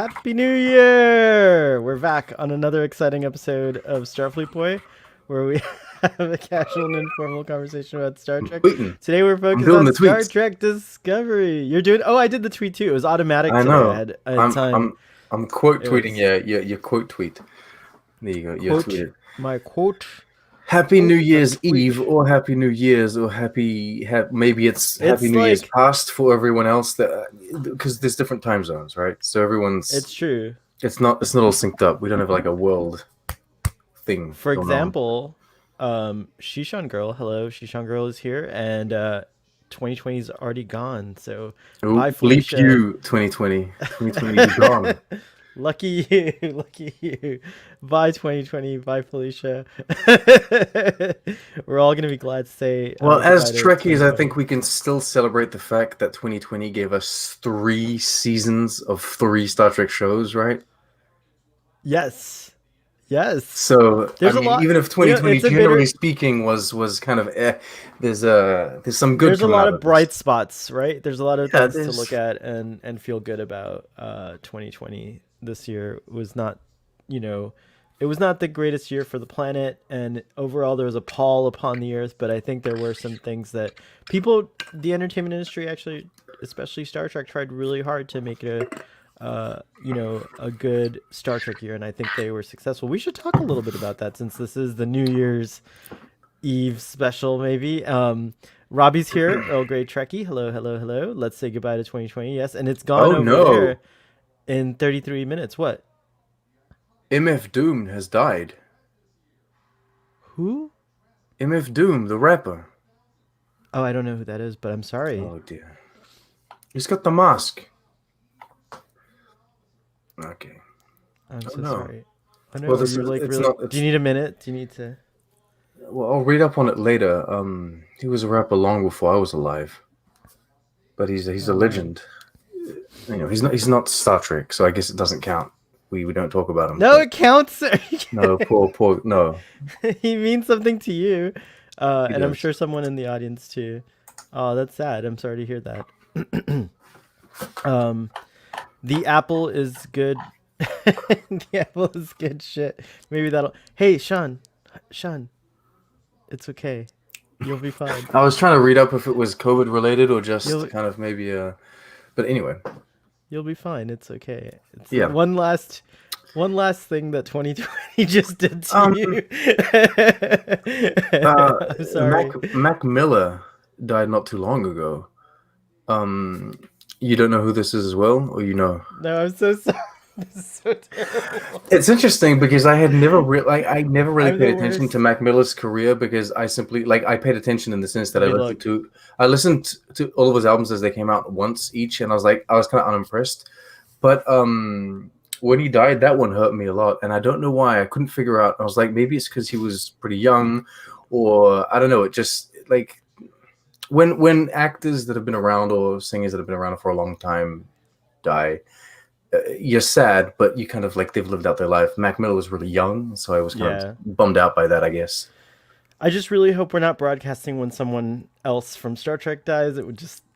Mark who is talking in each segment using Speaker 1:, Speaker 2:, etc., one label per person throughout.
Speaker 1: Happy New Year! We're back on another exciting episode of Starfleet Boy, where we have a casual and informal conversation about Star Trek.
Speaker 2: Tweeting.
Speaker 1: Today we're
Speaker 2: I'm
Speaker 1: focused
Speaker 2: doing the
Speaker 1: on Star
Speaker 2: tweets.
Speaker 1: Trek Discovery. You're doing? Oh, I did the tweet too. It was automatic
Speaker 2: I
Speaker 1: today.
Speaker 2: know.
Speaker 1: I had
Speaker 2: I'm
Speaker 1: time.
Speaker 2: I'm I'm quote
Speaker 1: It
Speaker 2: tweeting
Speaker 1: was
Speaker 2: your quote tweet. There you go. You're
Speaker 1: quote
Speaker 2: tweeted.
Speaker 1: my quote.
Speaker 2: Happy
Speaker 1: Quote
Speaker 2: New
Speaker 1: a
Speaker 2: Year's
Speaker 1: tweet.
Speaker 2: Eve, or Happy New Year's, or maybe it's Happy
Speaker 1: It's
Speaker 2: New Year's
Speaker 1: like
Speaker 2: past for everyone else. That because there's different time zones, right? So everyone's
Speaker 1: it's true.
Speaker 2: it's not all synced up. We don't have like a world thing
Speaker 1: For
Speaker 2: going on.
Speaker 1: example, Shishan Girl. Hello, Shishan Girl is here, and 2020 is already gone. So
Speaker 2: Oh,
Speaker 1: bye,
Speaker 2: leap
Speaker 1: Felicia.
Speaker 2: you 2020. 2020 is gone.
Speaker 1: Lucky you, lucky you. Bye 2020, bye Felicia. We're all gonna be glad to say
Speaker 2: Well, as
Speaker 1: goodbye to
Speaker 2: Trekkies, I
Speaker 1: 2020.
Speaker 2: think we can still celebrate the fact that 2020 gave us 3 seasons of 3 Star Trek shows, right?
Speaker 1: Yes, yes.
Speaker 2: So, I
Speaker 1: There's a
Speaker 2: mean,
Speaker 1: lot.
Speaker 2: even if
Speaker 1: You know,
Speaker 2: 2020,
Speaker 1: it's a
Speaker 2: generally
Speaker 1: bitter.
Speaker 2: speaking, was kind of there's some good
Speaker 1: There's a
Speaker 2: coming
Speaker 1: lot
Speaker 2: out
Speaker 1: of
Speaker 2: of this.
Speaker 1: bright spots, right? There's a lot of
Speaker 2: Yeah,
Speaker 1: things to look
Speaker 2: there's
Speaker 1: at and feel good about. 2020 this year was not, you know, it was not the greatest year for the planet, and overall there was a pall upon the earth. But I think there were some things that people, the entertainment industry, actually, especially Star Trek, tried really hard to make it a good Star Trek year, and I think they were successful. We should talk a little bit about that since this is the New Year's Eve special, maybe. Robbie's here. Earl Grey Trekkie. Hello, hello, hello. Let's say goodbye to 2020. Yes, and it's gone
Speaker 2: oh
Speaker 1: over there
Speaker 2: no,
Speaker 1: in 33 minutes. What?
Speaker 2: MF Doom has died.
Speaker 1: Who?
Speaker 2: MF Doom, the rapper.
Speaker 1: Oh, I don't know who that is, but I'm sorry.
Speaker 2: Oh dear, he's got the mask. Okay.
Speaker 1: I'm
Speaker 2: Oh
Speaker 1: so
Speaker 2: no.
Speaker 1: sorry. I know.
Speaker 2: Well,
Speaker 1: Are
Speaker 2: this
Speaker 1: you
Speaker 2: is
Speaker 1: like
Speaker 2: it's
Speaker 1: really?
Speaker 2: not.
Speaker 1: Do you
Speaker 2: It's
Speaker 1: need a minute? Do you need to?
Speaker 2: Well, I'll read up on it later. He was a rapper long before I was alive, but he's a
Speaker 1: Oh wow.
Speaker 2: legend. You know, he's not Star Trek, so I guess it doesn't count. We don't talk about him.
Speaker 1: No,
Speaker 2: But
Speaker 1: it counts.
Speaker 2: no, poor no,
Speaker 1: He means something to you,
Speaker 2: he
Speaker 1: and I'm
Speaker 2: does.
Speaker 1: sure someone in the audience too. Oh, that's sad. I'm sorry to hear that. um, the apple is good. The apple is good shit. Maybe that'll. Hey, Sean, it's okay. You'll be fine.
Speaker 2: I was trying to read up if it was COVID related or just
Speaker 1: You'll
Speaker 2: kind of maybe. But anyway,
Speaker 1: you'll be fine. It's okay. It's
Speaker 2: yeah.
Speaker 1: one last thing that 2020 just did to
Speaker 2: Um,
Speaker 1: you.
Speaker 2: uh,
Speaker 1: I'm sorry.
Speaker 2: Mac Miller died not too long ago. Um, you don't know who this is as well, or you know?
Speaker 1: No, I'm so sorry. This is so terrible.
Speaker 2: It's interesting because I had never I never really
Speaker 1: I'm the
Speaker 2: paid attention to
Speaker 1: worst.
Speaker 2: Mac Miller's career because I simply I paid attention in the sense that
Speaker 1: Let me look.
Speaker 2: I listened to all of his albums as they came out once each, and I was kind of unimpressed. But when he died, that one hurt me a lot, and I don't know why. I couldn't figure out. I was like, maybe it's because he was pretty young, or I don't know. It just like when actors that have been around or singers that have been around for a long time die, you're sad, but you kind of like they've lived out their life. Mac Miller was really young, so I was kind
Speaker 1: Yeah.
Speaker 2: of bummed out by that, I guess.
Speaker 1: I just really hope we're not broadcasting when someone else from Star Trek dies.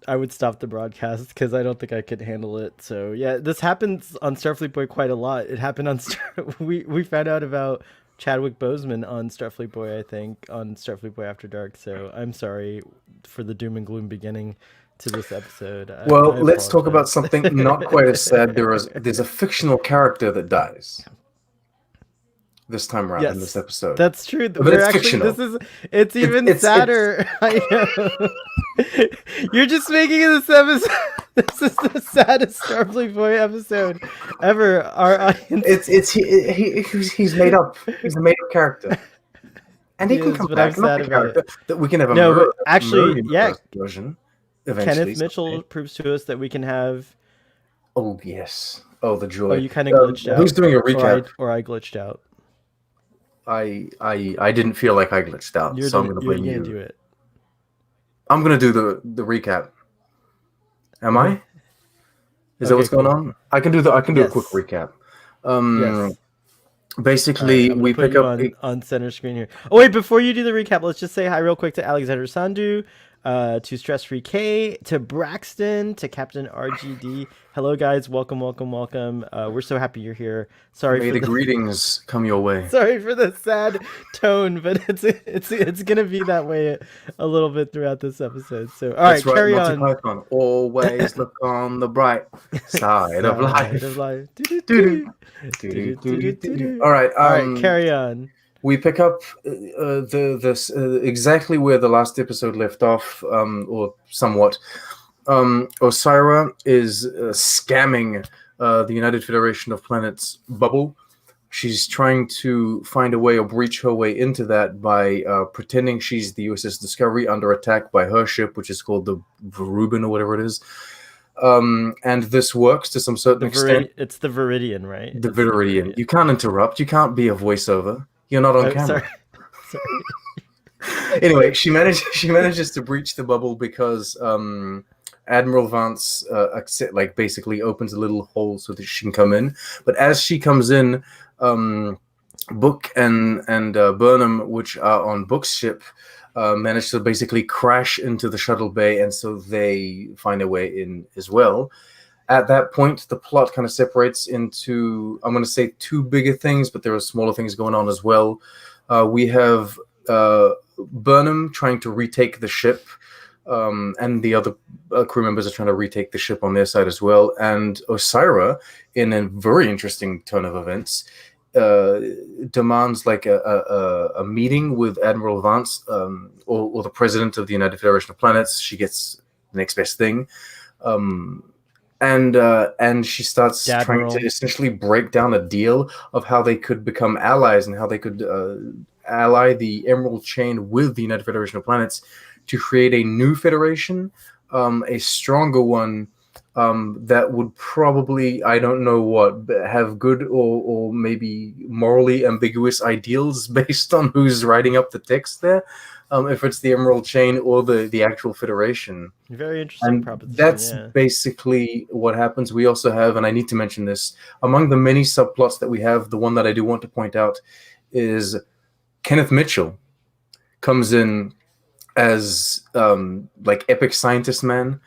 Speaker 1: I would stop the broadcast because I don't think I could handle it. So yeah, this happens on Starfleet Boy quite a lot. It happened on we found out about Chadwick Boseman on Starfleet Boy, I think, on Starfleet Boy After Dark. So I'm sorry for the doom and gloom beginning to this episode.
Speaker 2: Well,
Speaker 1: I
Speaker 2: let's talk about
Speaker 1: apologize.
Speaker 2: something not quite as sad. There's a fictional character that dies this time around in this
Speaker 1: Yes,
Speaker 2: episode,
Speaker 1: that's true.
Speaker 2: but
Speaker 1: We're
Speaker 2: it's
Speaker 1: actually
Speaker 2: fictional.
Speaker 1: it's even
Speaker 2: It's
Speaker 1: sadder. I know. You're just making this episode. This is the saddest Starfleet Boy episode ever. Our audience,
Speaker 2: he's made up. He's a made up character, and
Speaker 1: he
Speaker 2: he can
Speaker 1: is,
Speaker 2: come
Speaker 1: but I'm
Speaker 2: back. Not
Speaker 1: sad
Speaker 2: the
Speaker 1: about it.
Speaker 2: character that we can have a
Speaker 1: No, but actually, yeah,
Speaker 2: version eventually.
Speaker 1: Kenneth Mitchell proves to us that we can have.
Speaker 2: Oh yes. Oh, the
Speaker 1: Oh,
Speaker 2: joy.
Speaker 1: you kind of glitched
Speaker 2: Who's
Speaker 1: out,
Speaker 2: doing a
Speaker 1: or I
Speaker 2: recap?
Speaker 1: or I glitched out.
Speaker 2: I didn't feel like I glitched out, so I'm gonna
Speaker 1: You're
Speaker 2: blame
Speaker 1: gonna
Speaker 2: you.
Speaker 1: do it.
Speaker 2: I'm gonna do the recap. Am I?
Speaker 1: Okay.
Speaker 2: Is that
Speaker 1: Okay.
Speaker 2: what's going
Speaker 1: Cool.
Speaker 2: on? I can do a
Speaker 1: Yes.
Speaker 2: quick recap.
Speaker 1: Yes. All right.
Speaker 2: Basically,
Speaker 1: I'm gonna
Speaker 2: we
Speaker 1: put
Speaker 2: pick
Speaker 1: you
Speaker 2: up.
Speaker 1: on center screen here. Oh wait, before you do the recap, let's just say hi real quick to Alexander Sandu. to Stress Free K, to Braxton, to Captain RGD. Hello, guys. Welcome, welcome, welcome. We're so happy you're here. Sorry
Speaker 2: May
Speaker 1: for
Speaker 2: the
Speaker 1: the
Speaker 2: greetings come your way.
Speaker 1: sorry for the sad tone, but it's gonna be that way a little bit throughout this episode. So, all
Speaker 2: That's
Speaker 1: right,
Speaker 2: right,
Speaker 1: carry
Speaker 2: Monty
Speaker 1: on.
Speaker 2: Python. Always look on the bright side of
Speaker 1: Side of
Speaker 2: life.
Speaker 1: life.
Speaker 2: Doo-doo,
Speaker 1: Doo-doo-doo.
Speaker 2: doo-doo, doo-doo, doo-doo.
Speaker 1: Doo-doo-doo-doo-doo.
Speaker 2: All right.
Speaker 1: All right, carry on.
Speaker 2: We pick up exactly where the last episode left off, or somewhat. Osira is scamming the United Federation of Planets bubble. She's trying to find a way or breach her way into that by pretending she's the USS Discovery under attack by her ship, which is called the Rubin or whatever it is. And this works to some certain extent.
Speaker 1: It's the Viridian, right?
Speaker 2: The
Speaker 1: It's the
Speaker 2: Viridian. You can't interrupt. You can't be a voiceover. You're not on
Speaker 1: Oh,
Speaker 2: camera.
Speaker 1: sorry.
Speaker 2: Anyway, she manages to breach the bubble because Admiral Vance basically opens a little hole so that she can come in. But as she comes in, Book and Burnham, which are on Book's ship, manage to basically crash into the shuttle bay, and so they find a way in as well. At that point, the plot kind of separates into, I'm going to say, two bigger things, but there are smaller things going on as well. We have Burnham trying to retake the ship, and the other crew members are trying to retake the ship on their side as well. And Osira, in a very interesting turn of events, demands like a meeting with Admiral Vance, or the president of the United Federation of Planets. She gets the next best thing. And she starts trying to essentially break down a deal of how they could become allies and how they could ally the Emerald Chain with the United Federation of Planets to create a new federation, a stronger one, that would probably, I don't know what, have good or maybe morally ambiguous ideals based on who's writing up the text there. If it's the Emerald Chain or the actual Federation.
Speaker 1: Very interesting proposition.
Speaker 2: That's basically what happens. We also have, and I need to mention this, among the many subplots that we have, the one that I do want to point out is Kenneth Mitchell comes in as like epic scientist man,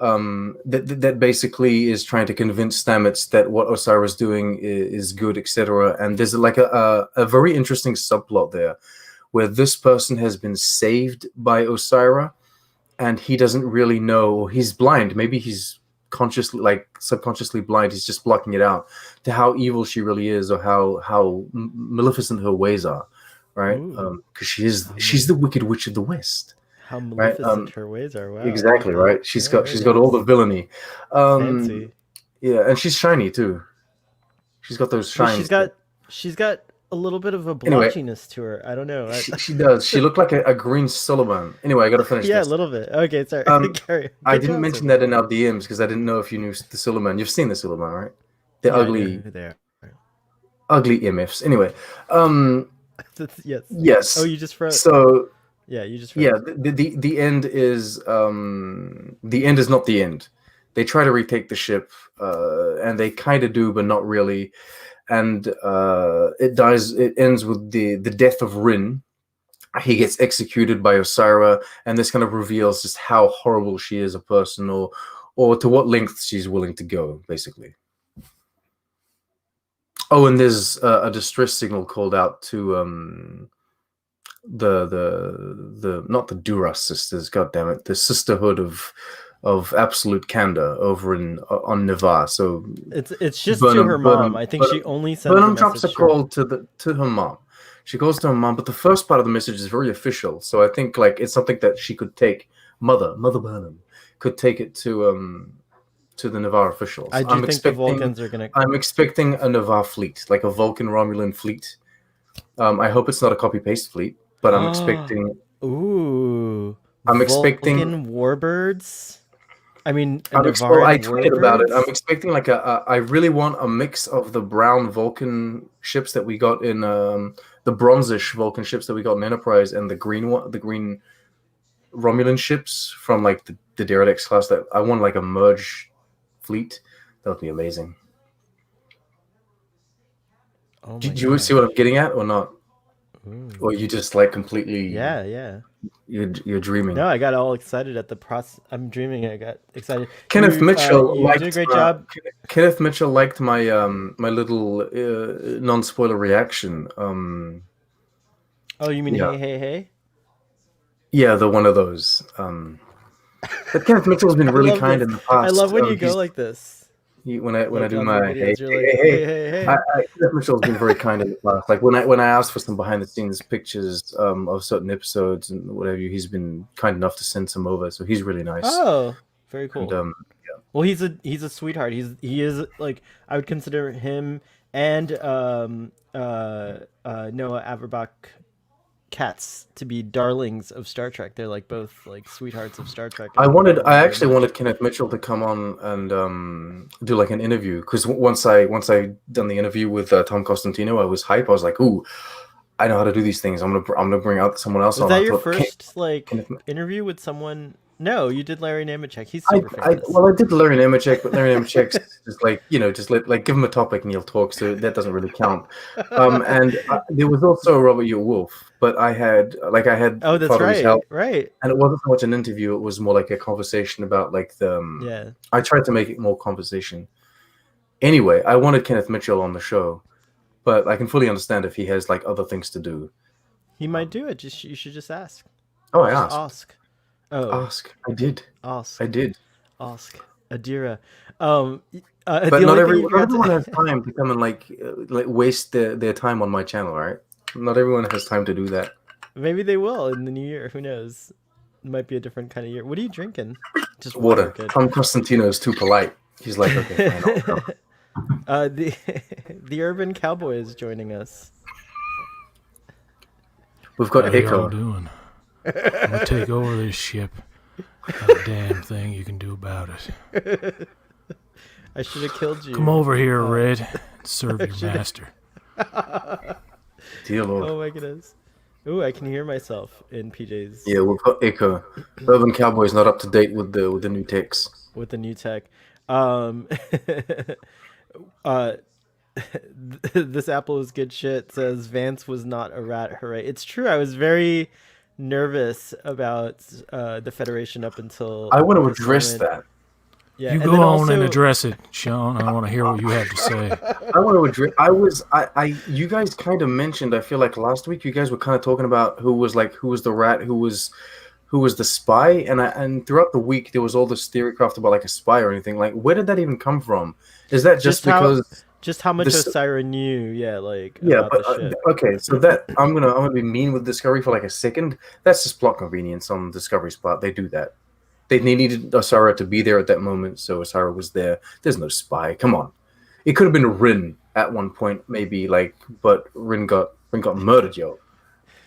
Speaker 2: that basically is trying to convince Stamets that what Osira's doing is good, etc. And there's like a very interesting subplot there, where this person has been saved by Osira, and he doesn't really know. He's blind. Maybe he's consciously, like subconsciously blind. He's just blocking it out to how evil she really is, or how maleficent her ways are, right? Because she's the Wicked Witch of the West.
Speaker 1: How maleficent her ways are. Wow.
Speaker 2: Exactly, right? She's got all the villainy.
Speaker 1: Fancy.
Speaker 2: Yeah, and she's shiny too. She's got those shines.
Speaker 1: She's got a little bit of a blotchiness to her. I don't know.
Speaker 2: She does. She looked like a green Sullivan. Anyway, I got to finish this.
Speaker 1: Yeah, a little bit. Okay, sorry.
Speaker 2: I didn't mention that in our DMs because I didn't know if you knew the Sullivan. You've seen the Sullivan, right? They're ugly. Ugly EMFs. Anyway.
Speaker 1: Yes.
Speaker 2: Yes.
Speaker 1: Oh, you just froze.
Speaker 2: So.
Speaker 1: Yeah, you just froze.
Speaker 2: Yeah. The end is the end is not the end. They try to retake the ship, and they kind of do, but not really. And it dies. It ends with the death of Rin. He gets executed by Osira, and this kind of reveals just how horrible she is a person, or to what lengths she's willing to go, basically. Oh, and there's a distress signal called out to the not the Duras sisters, god damn it, the Sisterhood of Absolute Candor over on Navarre. So
Speaker 1: it's just to her mom. I think she only sends
Speaker 2: Burnham drops a call to her mom. She goes to her mom, but the first part of the message is very official. So I think like it's something that she could take. Mother Burnham could take it to the Navarre officials.
Speaker 1: I do think the Vulcans are gonna.
Speaker 2: I'm expecting a Navarre fleet, like a Vulcan Romulan fleet. I hope it's not a copy paste fleet, but I'm expecting.
Speaker 1: Ooh.
Speaker 2: I'm expecting
Speaker 1: Vulcan warbirds. I mean,
Speaker 2: I tweeted about it. I'm expecting like I really want a mix of the brown Vulcan ships that we got in the bronzish Vulcan ships that we got in Enterprise, and the green Romulan ships from like the Deredex class. That I want like a merge fleet. That would be amazing. Did you see what I'm getting at or not? or you just like completely
Speaker 1: Yeah.
Speaker 2: you're dreaming.
Speaker 1: No, I got all excited at the process. I'm dreaming. I got excited.
Speaker 2: Kenneth Mitchell
Speaker 1: You did a
Speaker 2: liked
Speaker 1: great job.
Speaker 2: Kenneth Mitchell liked my my little non-spoiler reaction.
Speaker 1: Oh, you mean
Speaker 2: Yeah,
Speaker 1: hey?
Speaker 2: yeah, the one of those. But Kenneth Mitchell's been
Speaker 1: I
Speaker 2: really
Speaker 1: love
Speaker 2: kind
Speaker 1: this.
Speaker 2: in the
Speaker 1: I love
Speaker 2: past.
Speaker 1: when you go like this,
Speaker 2: When I
Speaker 1: like
Speaker 2: do
Speaker 1: on the
Speaker 2: my
Speaker 1: videos. You're like
Speaker 2: hey.
Speaker 1: hey.
Speaker 2: Kenneth Mitchell's been very kind in the past. Like when I asked for some behind the scenes pictures of certain episodes and whatever, he's been kind enough to send some over. So he's really nice.
Speaker 1: Oh, very
Speaker 2: And
Speaker 1: cool. Well, he's a sweetheart. He is like I would consider him and Noah Averbach Katz to be darlings of Star Trek. They're like both like sweethearts of Star Trek, and I love
Speaker 2: I
Speaker 1: them very
Speaker 2: actually
Speaker 1: much.
Speaker 2: wanted Kenneth Mitchell to come on and do like an interview because once I done the interview with Tom Costantino, I was hype. I was like, ooh, I know how to do these things. I'm gonna bring out someone else
Speaker 1: Was
Speaker 2: on.
Speaker 1: that
Speaker 2: I
Speaker 1: your
Speaker 2: thought
Speaker 1: first like
Speaker 2: Kenneth,
Speaker 1: interview with someone? No, you did Larry Nemeczek. He's super famous.
Speaker 2: well, I did Larry Nemeczek, but Larry Nemeczek's just like just like give him a topic and he'll talk. So that doesn't really count. And there was also Robert U. Wolf, but I had
Speaker 1: Oh, that's
Speaker 2: Father
Speaker 1: right.
Speaker 2: Help.
Speaker 1: Right.
Speaker 2: And it wasn't so much an interview; it was more like a conversation about like the.
Speaker 1: Yeah.
Speaker 2: I tried to make it more conversation. Anyway, I wanted Kenneth Mitchell on the show, but I can fully understand if he has like other things to do.
Speaker 1: He might do it. Just you should just ask.
Speaker 2: Oh, I
Speaker 1: Just
Speaker 2: asked.
Speaker 1: ask. Oh,
Speaker 2: Ask. I did. I
Speaker 1: ask.
Speaker 2: did.
Speaker 1: Ask. Adira. Um
Speaker 2: But
Speaker 1: the only thing you
Speaker 2: not
Speaker 1: forgot
Speaker 2: everyone has
Speaker 1: to
Speaker 2: time to come and like waste their time on my channel, right? Not everyone has time to do that.
Speaker 1: maybe they will in the new year. Who knows? It might be a different kind of year. What are you drinking? Just water,
Speaker 2: Water.
Speaker 1: good.
Speaker 2: Tom Costantino is too polite. He's like, okay, fine, I'll come.
Speaker 1: The the urban cowboy is joining us.
Speaker 2: We've
Speaker 3: How
Speaker 2: got
Speaker 3: y'all
Speaker 2: Echo.
Speaker 3: doing? I'm gonna take over this ship. Not a damn thing you can do about it.
Speaker 1: I should have killed you.
Speaker 3: Come over here, Red, and serve your
Speaker 1: should've-
Speaker 3: master.
Speaker 2: Dear Lord.
Speaker 1: Oh my goodness. Ooh, I can hear myself in PJs
Speaker 2: Yeah, we've got Echo. Urban Cowboy's not up to date with the new ticks.
Speaker 1: with the new tech. Um, uh, this apple is good shit. Says Vance was not a rat. Hooray! It's true. I was very nervous about the Federation up until
Speaker 2: I want to
Speaker 1: this
Speaker 2: address
Speaker 1: moment.
Speaker 2: that.
Speaker 1: Yeah,
Speaker 3: You
Speaker 1: and
Speaker 3: go
Speaker 1: then
Speaker 3: on
Speaker 1: also,
Speaker 3: and address it, Sean. I want to hear what you have to say.
Speaker 2: I want to address. You guys kind of mentioned. I feel like last week you guys were kind of talking about who was the rat, who was the spy, and throughout the week there was all this theory craft about like a spy or anything. Like, where did that even come from? Is that just because?
Speaker 1: just how much
Speaker 2: this-
Speaker 1: Osira knew, yeah, like
Speaker 2: Yeah,
Speaker 1: about
Speaker 2: but
Speaker 1: the ship.
Speaker 2: okay. So that I'm gonna be mean with Discovery for like a second. That's just plot convenience on Discovery's part. They do that. They needed Osira to be there at that moment, so Osira was there. There's no spy. Come on, it could have been Rin at one point, maybe but Rin got murdered, yo.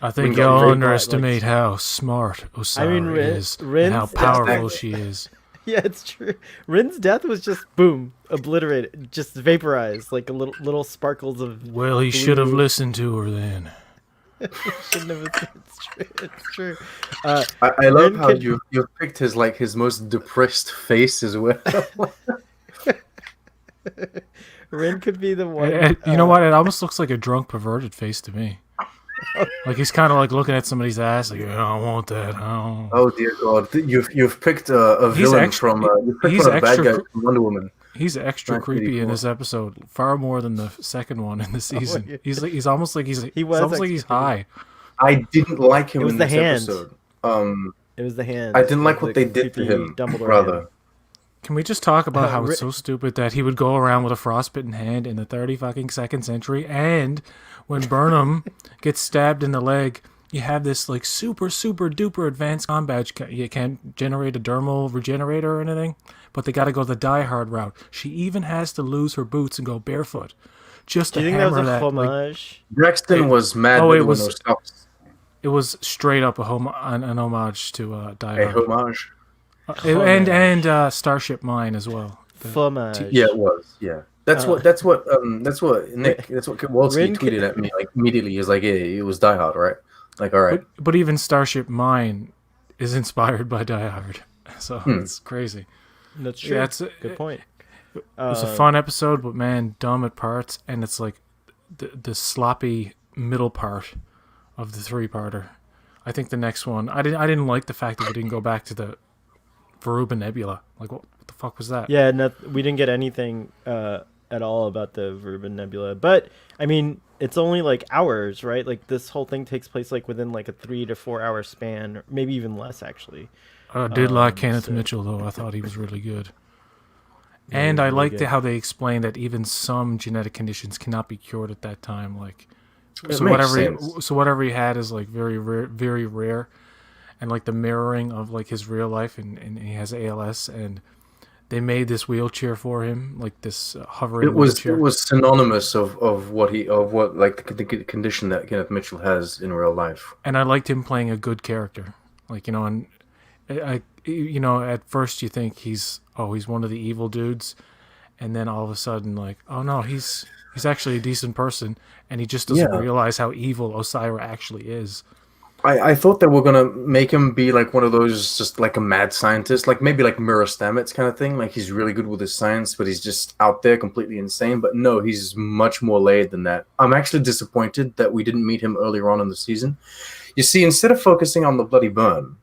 Speaker 3: I think
Speaker 2: Rin got
Speaker 3: y'all
Speaker 2: raped,
Speaker 3: underestimate how smart Osara is and how
Speaker 1: Rin's
Speaker 3: powerful
Speaker 2: exactly.
Speaker 3: she is.
Speaker 1: Yeah, it's true. Rin's death was just boom, obliterated, just vaporized, like a little sparkles of.
Speaker 3: Well, he should have
Speaker 1: Blue.
Speaker 3: listened to her then.
Speaker 1: Shouldn't have. It's true. It's true.
Speaker 2: I love
Speaker 1: Rin
Speaker 2: how
Speaker 1: could-
Speaker 2: you've picked his most depressed face as well.
Speaker 1: Rin could be the one.
Speaker 3: You know what? It almost looks like a drunk, perverted face to me. Like he's kind of like looking at somebody's ass, like, I don't want that. I don't.
Speaker 2: Oh dear God, you've picked a
Speaker 3: He's
Speaker 2: villain
Speaker 3: extra-
Speaker 2: from you've picked
Speaker 3: he's
Speaker 2: one of the bad
Speaker 3: extra
Speaker 2: guys
Speaker 3: cr-
Speaker 2: from Wonder Woman.
Speaker 3: He's extra
Speaker 2: That's pretty
Speaker 3: creepy in
Speaker 2: cool.
Speaker 3: this episode, far more than the second one in the season.
Speaker 1: yeah.
Speaker 3: He's almost like he's
Speaker 1: He was
Speaker 3: almost like he's
Speaker 1: extra
Speaker 3: high.
Speaker 2: I didn't like him
Speaker 1: It was
Speaker 2: in
Speaker 1: the
Speaker 2: this
Speaker 1: hand.
Speaker 2: episode.
Speaker 1: It was the hand.
Speaker 2: I didn't like
Speaker 1: The
Speaker 2: what they did to
Speaker 1: creepy
Speaker 2: him,
Speaker 1: Dumbledore
Speaker 2: rather.
Speaker 1: hand.
Speaker 3: Can we just talk about how
Speaker 1: Ri-
Speaker 3: it's so stupid that he would go around with a frostbitten hand in the 32nd century, and when Burnham gets stabbed in the leg, you have this like super duper advanced combat. You can't generate a dermal regenerator or anything, but they got to go the Die Hard route. She even has to lose her boots and go barefoot, just
Speaker 1: Do
Speaker 3: to
Speaker 1: you think that
Speaker 3: hammer
Speaker 1: was a
Speaker 3: that. Like,
Speaker 1: homage?
Speaker 2: Braxton was mad
Speaker 3: Oh,
Speaker 2: that
Speaker 3: it
Speaker 2: there were
Speaker 3: was-
Speaker 2: no stops.
Speaker 3: it was straight up an homage to Die
Speaker 2: A
Speaker 3: Hard.
Speaker 2: homage.
Speaker 3: And Starship Mine as well.
Speaker 1: Homage.
Speaker 2: Yeah, it was. Yeah, that's what Nick. That's what Kowalski
Speaker 1: Rin
Speaker 2: tweeted at me like immediately. He's like, "Yeah, it was Die Hard, right?" Like, all right.
Speaker 3: But even Starship Mine is inspired by Die Hard, so it's crazy.
Speaker 1: That's true.
Speaker 3: Yeah,
Speaker 1: Good point.
Speaker 3: It was a fun episode, but man, dumb at parts, and it's like the sloppy middle part of the three-parter. I think the next one, I didn't like the fact that we didn't go back to the Veruba Nebula. Like, what the fuck was that?
Speaker 1: Yeah, no, we didn't get anything at all about the Rubin Nebula. But I mean, it's only like hours, right? Like this whole thing takes place like within like a 3 to 4 hour span, or maybe even less actually.
Speaker 3: I did like Kenneth
Speaker 1: so-
Speaker 3: Mitchell though. I thought he was really good.
Speaker 1: Yeah,
Speaker 3: And
Speaker 1: he was
Speaker 3: I
Speaker 1: really
Speaker 3: liked
Speaker 1: good.
Speaker 3: how they explained that even some genetic conditions cannot be cured at that time. Like,
Speaker 2: It
Speaker 3: so
Speaker 2: makes
Speaker 3: whatever,
Speaker 2: sense.
Speaker 3: so whatever he had is like very rare, very rare, and like the mirroring of like his real life, and he has ALS, and they made this wheelchair for him, like this hovering
Speaker 2: It
Speaker 3: wheelchair.
Speaker 2: was synonymous of what like the condition that Kenneth Mitchell has in real life.
Speaker 3: And I liked him playing a good character, like, you know, and you know, at first you think he's one of the evil dudes, and then all of a sudden, like, oh no, he's actually a decent person, and he just doesn't
Speaker 2: Yeah.
Speaker 3: realize how evil Osira actually is.
Speaker 2: I thought they were gonna make him be like one of those, just like a mad scientist, like maybe like Mirror Stamets kind of thing. Like he's really good with his science, but he's just out there completely insane. But no, he's much more layered than that. I'm actually disappointed that we didn't meet him earlier on in the season. You see, instead of focusing on the bloody burn,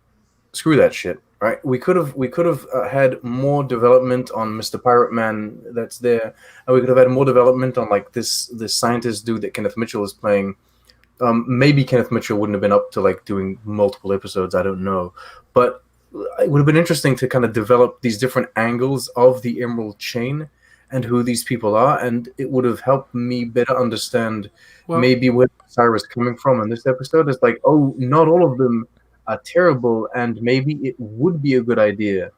Speaker 2: screw that shit, right? We could have had more development on Mr. Pirate Man that's there, and we could have had more development on like this scientist dude that Kenneth Mitchell is playing. Maybe Kenneth Mitchell wouldn't have been up to like doing multiple episodes. I don't know, but it would have been interesting to kind of develop these different angles of the Emerald Chain and who these people are, and it would have helped me better understand maybe where Cyrus coming from in this episode. It's like, oh, not all of them are terrible, and maybe it would be a good idea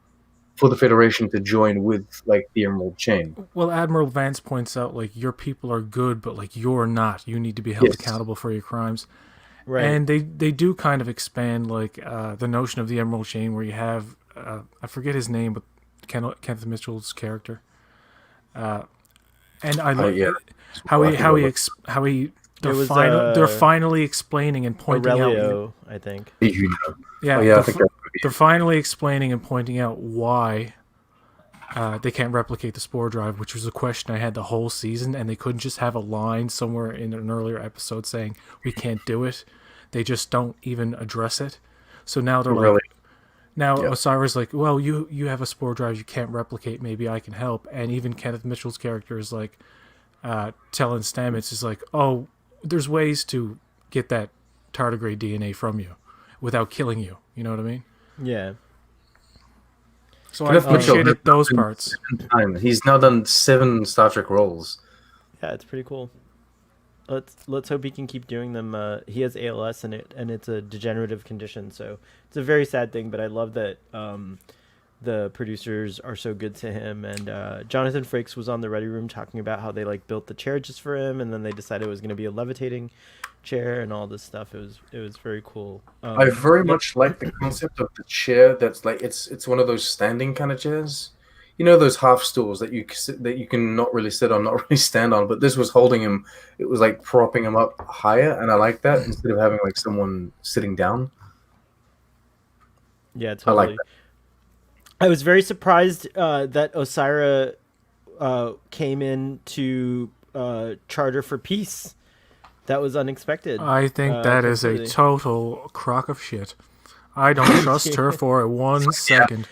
Speaker 2: for the Federation to join with like the Emerald Chain.
Speaker 3: Well, Admiral Vance points out, like, your people are good, but like you're not. You need to be held
Speaker 2: Yes.
Speaker 3: accountable for your crimes.
Speaker 1: Right.
Speaker 3: And they do kind of expand like the notion of the Emerald Chain, where you have I forget his name, but Kenneth Mitchell's character. And I like
Speaker 2: Yeah.
Speaker 3: they're finally explaining and pointing out.
Speaker 1: Aurelio, I think.
Speaker 2: You know.
Speaker 3: Yeah,
Speaker 2: Oh, yeah, I
Speaker 3: they're,
Speaker 2: think that would be
Speaker 3: they're finally explaining and pointing out why they can't replicate the spore drive, which was a question I had the whole season, and they couldn't just have a line somewhere in an earlier episode saying we can't do it. They just don't even address it. So now they're
Speaker 2: Really?
Speaker 3: like, now
Speaker 2: Yeah.
Speaker 3: Osiris like, well, you have a spore drive you can't replicate. Maybe I can help. And even Kenneth Mitchell's character is like telling Stamets is like, oh, there's ways to get that tardigrade DNA from you without killing you. You know what I mean?
Speaker 1: Yeah.
Speaker 3: So
Speaker 2: Kenneth
Speaker 3: I
Speaker 2: Mitchell
Speaker 3: appreciated
Speaker 2: has
Speaker 3: those
Speaker 2: done
Speaker 3: parts.
Speaker 2: 7 times. He's now done 7 Star Trek roles.
Speaker 1: Yeah, it's pretty cool. Let's hope he can keep doing them. He has ALS and it's a degenerative condition, so it's a very sad thing. But I love that the producers are so good to him. And Jonathan Frakes was on the Ready Room talking about how they like built the chair just for him, and then they decided it was going to be a levitating chair and all this stuff. It was very cool.
Speaker 2: I very much like the concept of the chair. That's like it's one of those standing kind of chairs. You know, those half stools that you can not really sit on, not really stand on. But this was holding him. It was like propping him up higher, and I like that instead of having like someone sitting down.
Speaker 1: Yeah,
Speaker 2: I like
Speaker 1: totally. I was very surprised that Osira came in to charter for peace. That was unexpected.
Speaker 3: I think that is a
Speaker 1: completely.
Speaker 3: total crock of shit. I don't trust her for 1 second.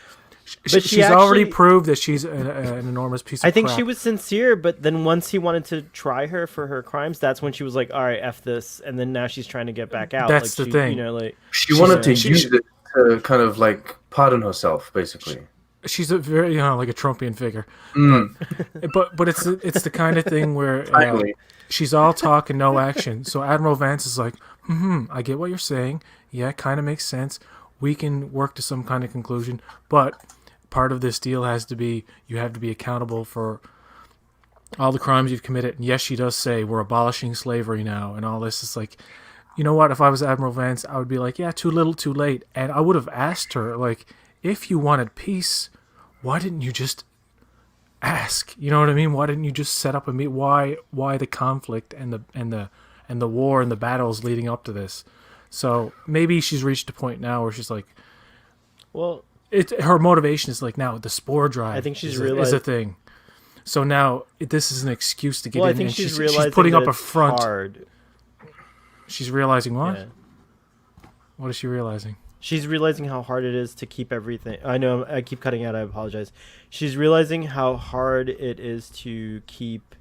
Speaker 1: But
Speaker 3: She's already
Speaker 1: actually-
Speaker 3: proved that she's an enormous piece of
Speaker 1: I think
Speaker 3: crap.
Speaker 1: she was sincere, but then once he wanted to try her for her crimes, that's when she was like, "All right, f this," and then now she's trying to get back out.
Speaker 3: That's
Speaker 1: like
Speaker 3: the
Speaker 1: she,
Speaker 3: thing.
Speaker 1: You know, like
Speaker 2: She wanted to
Speaker 3: she-
Speaker 2: use it to kind of like pardon herself, basically.
Speaker 3: She's a very, like a Trumpian figure.
Speaker 2: Mm.
Speaker 3: But it's the kind of thing where
Speaker 2: Finally.
Speaker 3: she's all talk and no action. So Admiral Vance is like, I get what you're saying. Yeah, it kind of makes sense. We can work to some kind of conclusion, but part of this deal has to be you have to be accountable for all the crimes you've committed. And yes, she does say we're abolishing slavery now and all this. Is like, you know what? If I was Admiral Vance, I would be like, yeah, too little, too late. And I would have asked her, like, if you wanted peace, why didn't you just ask? You know what I mean? Why didn't you just set up a meet? Why the conflict and the war and the battles leading up to this? So maybe she's reached a point now where she's like,
Speaker 1: well,
Speaker 3: her motivation is like, now the spore drive.
Speaker 1: I think she's
Speaker 3: is a
Speaker 1: realized-
Speaker 3: thing. So now this is an excuse to get
Speaker 1: well,
Speaker 3: in.
Speaker 1: I think
Speaker 3: and
Speaker 1: she's realizing
Speaker 3: putting
Speaker 1: that
Speaker 3: up a
Speaker 1: it's
Speaker 3: front.
Speaker 1: hard.
Speaker 3: She's realizing what?
Speaker 1: Yeah.
Speaker 3: What is she realizing?
Speaker 1: She's realizing how hard it is to keep everything. I know I keep cutting out. I apologize. She's realizing how hard it is to keep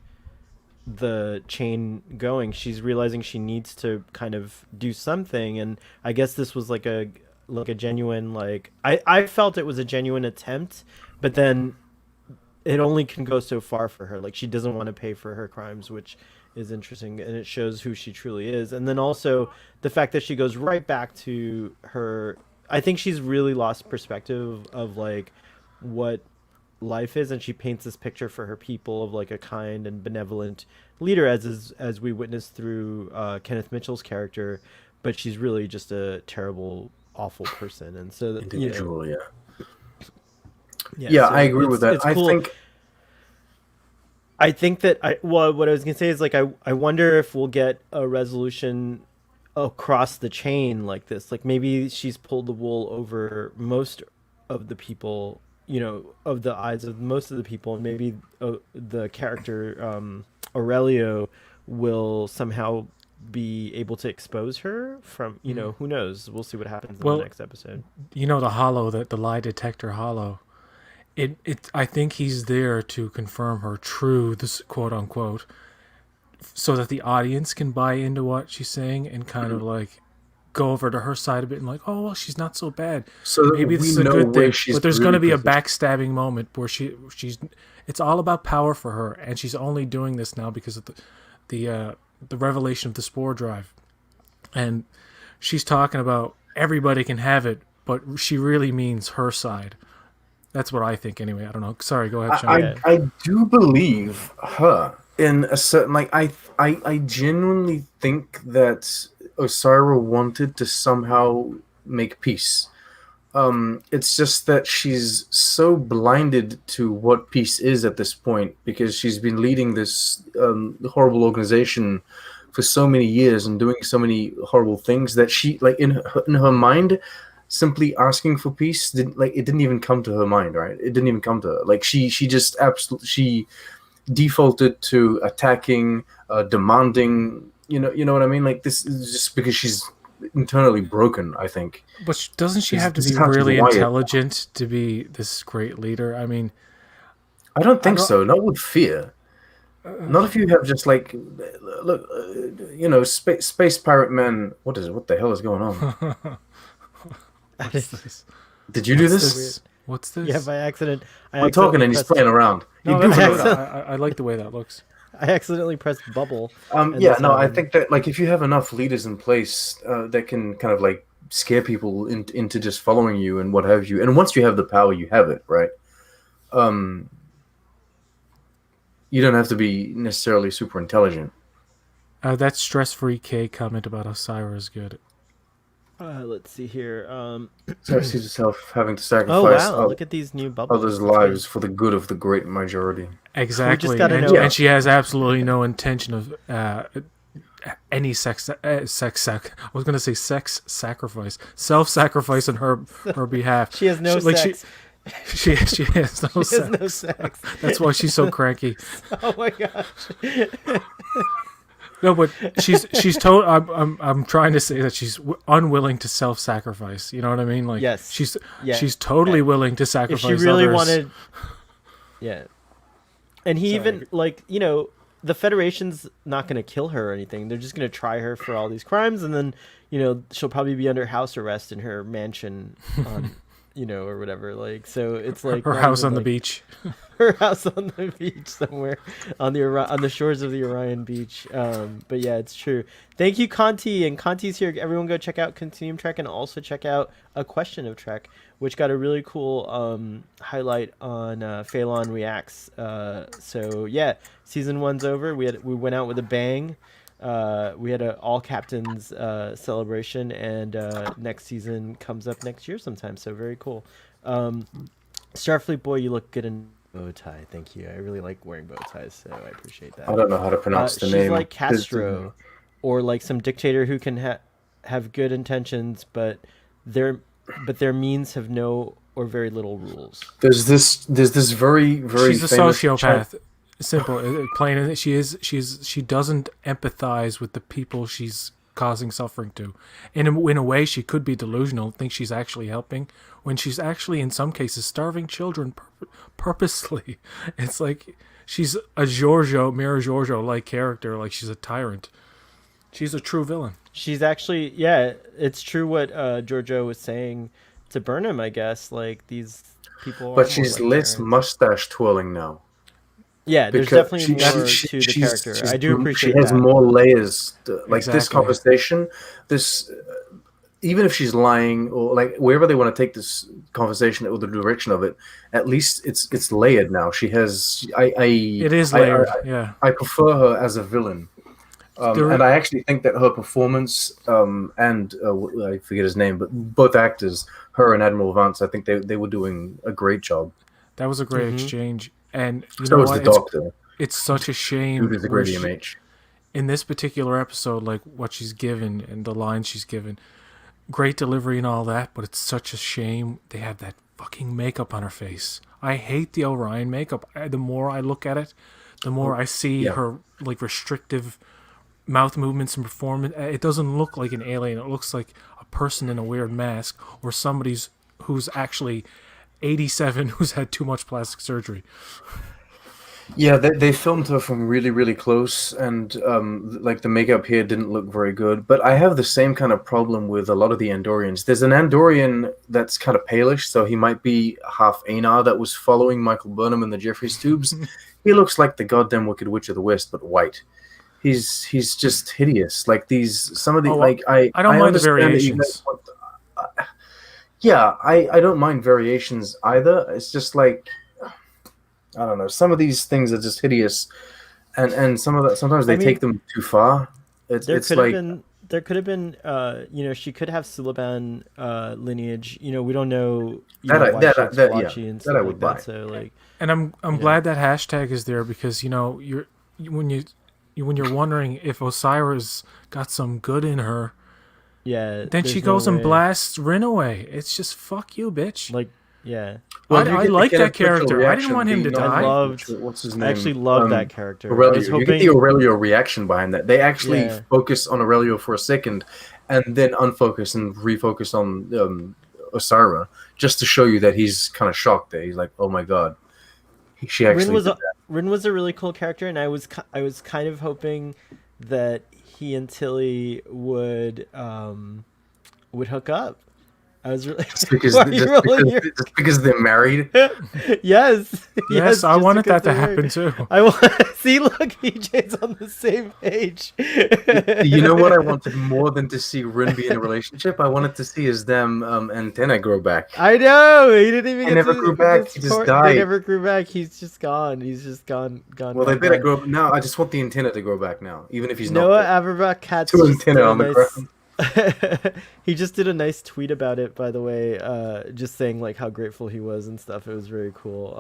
Speaker 1: the chain going. She's realizing she needs to kind of do something, and I guess this was like a genuine, like, I felt it was a genuine attempt, but then it only can go so far for her. Like, she doesn't want to pay for her crimes, which is interesting, and it shows who she truly is. And then also the fact that she goes right back to her, I think she's really lost perspective of like what life is, and she paints this picture for her people of like a kind and benevolent leader, as we witnessed through Kenneth Mitchell's character, but she's really just a terrible, awful person. And so
Speaker 2: Individual,
Speaker 1: yeah,
Speaker 2: yeah,
Speaker 1: so
Speaker 2: I agree with that.
Speaker 1: it's cool. I think that what I was gonna say is, like, I wonder if we'll get a resolution across the chain like this. Like, maybe she's pulled the wool over most of the people, of the eyes of most of the people, and maybe the character Aurelio will somehow be able to expose her from, who knows? We'll see what happens in the next episode.
Speaker 3: The hollow, the lie detector hollow. I think he's there to confirm her truths, quote unquote, so that the audience can buy into what she's saying and kind of like go over to her side a bit and like, oh, well, she's not so bad.
Speaker 2: So
Speaker 3: maybe this is a good thing. But there's going to be a backstabbing moment where she's it's all about power for her, and she's only doing this now because of the revelation of the spore drive, and she's talking about everybody can have it, but she really means her side. That's what I think, anyway. I don't know. Sorry, go ahead, Sean.
Speaker 2: I do believe her in a certain, like, I genuinely think that Osira wanted to somehow make peace. It's just that she's so blinded to what peace is at this point, because she's been leading this horrible organization for so many years and doing so many horrible things that she, like, in her mind, simply asking for peace didn't even come to her mind, right? It didn't even come to her. Like, she just absolutely defaulted to attacking, demanding. You know what I mean? Like, this is just because she's internally broken, I think.
Speaker 3: But doesn't she have to be really intelligent to be this great leader? I mean,
Speaker 2: I don't think so. Not with fear. Not if you have just like, look, space pirate man. What is it? What the hell is going on?
Speaker 3: What's this?
Speaker 2: Did you do this?
Speaker 3: What's this?
Speaker 1: Yeah, by accident.
Speaker 2: We're talking and he's playing around.
Speaker 3: No, I like the way that looks.
Speaker 1: I accidentally pressed bubble.
Speaker 2: I think that, like, if you have enough leaders in place that can kind of like scare people into just following you and what have you, and once you have the power, you have it, right? You don't have to be necessarily super intelligent.
Speaker 3: That stress-free K comment about Osira is good.
Speaker 1: Let's see here.
Speaker 2: So sees herself having to sacrifice
Speaker 1: look at these new bubbles.
Speaker 2: Others' lives for the good of the great majority.
Speaker 3: Exactly. And she has absolutely no intention of any sex I was going to say sex sacrifice. Self-sacrifice on her behalf.
Speaker 1: She has no sex.
Speaker 3: She has no sex.
Speaker 1: Has no sex.
Speaker 3: That's why she's so cranky.
Speaker 1: Oh my gosh.
Speaker 3: No, but she's told. I'm trying to say that she's unwilling to self-sacrifice. You know what I mean? Like,
Speaker 1: yes,
Speaker 3: she's totally willing to sacrifice.
Speaker 1: If she really
Speaker 3: others.
Speaker 1: wanted, yeah. And he even, like, the Federation's not going to kill her or anything. They're just going to try her for all these crimes, and then she'll probably be under house arrest in her mansion on, or whatever. Like, so it's like
Speaker 3: her house on the beach.
Speaker 1: Her house on the beach somewhere on the shores of the Orion Beach. But yeah, it's true. Thank you, Conti, and Conti's here. Everyone go check out Continuum Trek, and also check out A Question of Trek, which got a really cool highlight on Phelan Reacts. So yeah, season 1's over. We went out with a bang. We had an all captains celebration, and next season comes up next year sometime. So very cool. Starfleet boy, you look good in bow tie. Thank you. I really like wearing bow ties, so I appreciate that.
Speaker 2: I don't know how to pronounce the name.
Speaker 1: She's like Castro, or like some dictator who can have good intentions, but their means have no or very little rules.
Speaker 2: There's this very, very.
Speaker 3: She's a sociopath. Simple, plain. She doesn't empathize with the people she's causing suffering to. In a way, she could be delusional, think she's actually helping, when she's actually, in some cases, starving children purposely. It's like she's a Mira Giorgio-like character, like she's a tyrant. She's a true villain.
Speaker 1: She's actually, yeah, it's true what Giorgio was saying to Burnham, I guess. Like, these people are
Speaker 2: But
Speaker 1: more
Speaker 2: she's
Speaker 1: like
Speaker 2: less
Speaker 1: parents.
Speaker 2: mustache twirling now.
Speaker 1: Yeah, there's
Speaker 2: Because
Speaker 1: definitely more to the character. I do appreciate
Speaker 2: she has
Speaker 1: that.
Speaker 2: more layers. Like this
Speaker 3: Exactly.
Speaker 2: conversation, this even if she's lying or like wherever they want to take this conversation or the direction of it, at least it's layered now. She has.
Speaker 3: It is layered, yeah.
Speaker 2: I prefer her as a villain. And I actually think that her performance and I forget his name, but both actors, her and Admiral Vance, I think they were doing a great job.
Speaker 3: That was a great exchange. And you
Speaker 2: So
Speaker 3: know
Speaker 2: was
Speaker 3: what?
Speaker 2: the Doctor.
Speaker 3: It's such a shame.
Speaker 2: Dude is a great EMH.
Speaker 3: In this particular episode, like what she's given and the lines she's given, great delivery and all that, but it's such a shame they have that fucking makeup on her face. I hate the Orion makeup. The more I look at it, the more I see her like restrictive mouth movements and performance. It doesn't look like an alien. It looks like a person in a weird mask or somebody's who's actually 87 who's had too much plastic surgery.
Speaker 2: Yeah, they filmed her from really, really close, and like the makeup here didn't look very good. But I have the same kind of problem with a lot of the Andorians. There's an Andorian that's kind of palish, so he might be half Anar that was following Michael Burnham in the Jeffries tubes. He looks like the goddamn Wicked Witch of the West, but white. He's just hideous. Like some of the
Speaker 3: I don't mind the variations.
Speaker 2: I don't mind variations either. It's just like I don't know. Some of these things are just hideous, and some of that sometimes they take them too far. There
Speaker 1: could have been she could have Suliban lineage. We don't know why she's blotchy and stuff like that. So like,
Speaker 3: and I'm glad that hashtag is there because when you're wondering if Osira's got some good in her.
Speaker 1: Yeah.
Speaker 3: Then she goes and blasts Rin away. It's just fuck you, bitch.
Speaker 1: Like, yeah.
Speaker 3: Well, I like that character. I didn't want him to die.
Speaker 2: What's his name?
Speaker 1: I actually loved that character.
Speaker 2: Aurelio. You get the Aurelio reaction behind that. They actually focus on Aurelio for a second, and then unfocus and refocus on Osira, just to show you that he's kind of shocked. There, he's like, "Oh my god." She actually
Speaker 1: Rin was a really cool character, and I was kind of hoping that he and Tilly would hook up. I was really
Speaker 2: just because they're married.
Speaker 1: yes.
Speaker 3: I wanted that to happen too.
Speaker 1: I want see. Look, EJ's on the same page.
Speaker 2: You know what I wanted more than to see Rin be in a relationship? I wanted to see his damn antenna grow back.
Speaker 1: I know he didn't even.
Speaker 2: He never grew back. He just died.
Speaker 1: They never grew back. He's just gone. He's just gone.
Speaker 2: Well, they better grow up now. I just want the antenna to grow back now, even if he's not.
Speaker 1: Noah Averbach Katz.
Speaker 2: Two antenna on the ground.
Speaker 1: He just did a nice tweet about it, by the way, just saying like how grateful he was and stuff. It was very cool.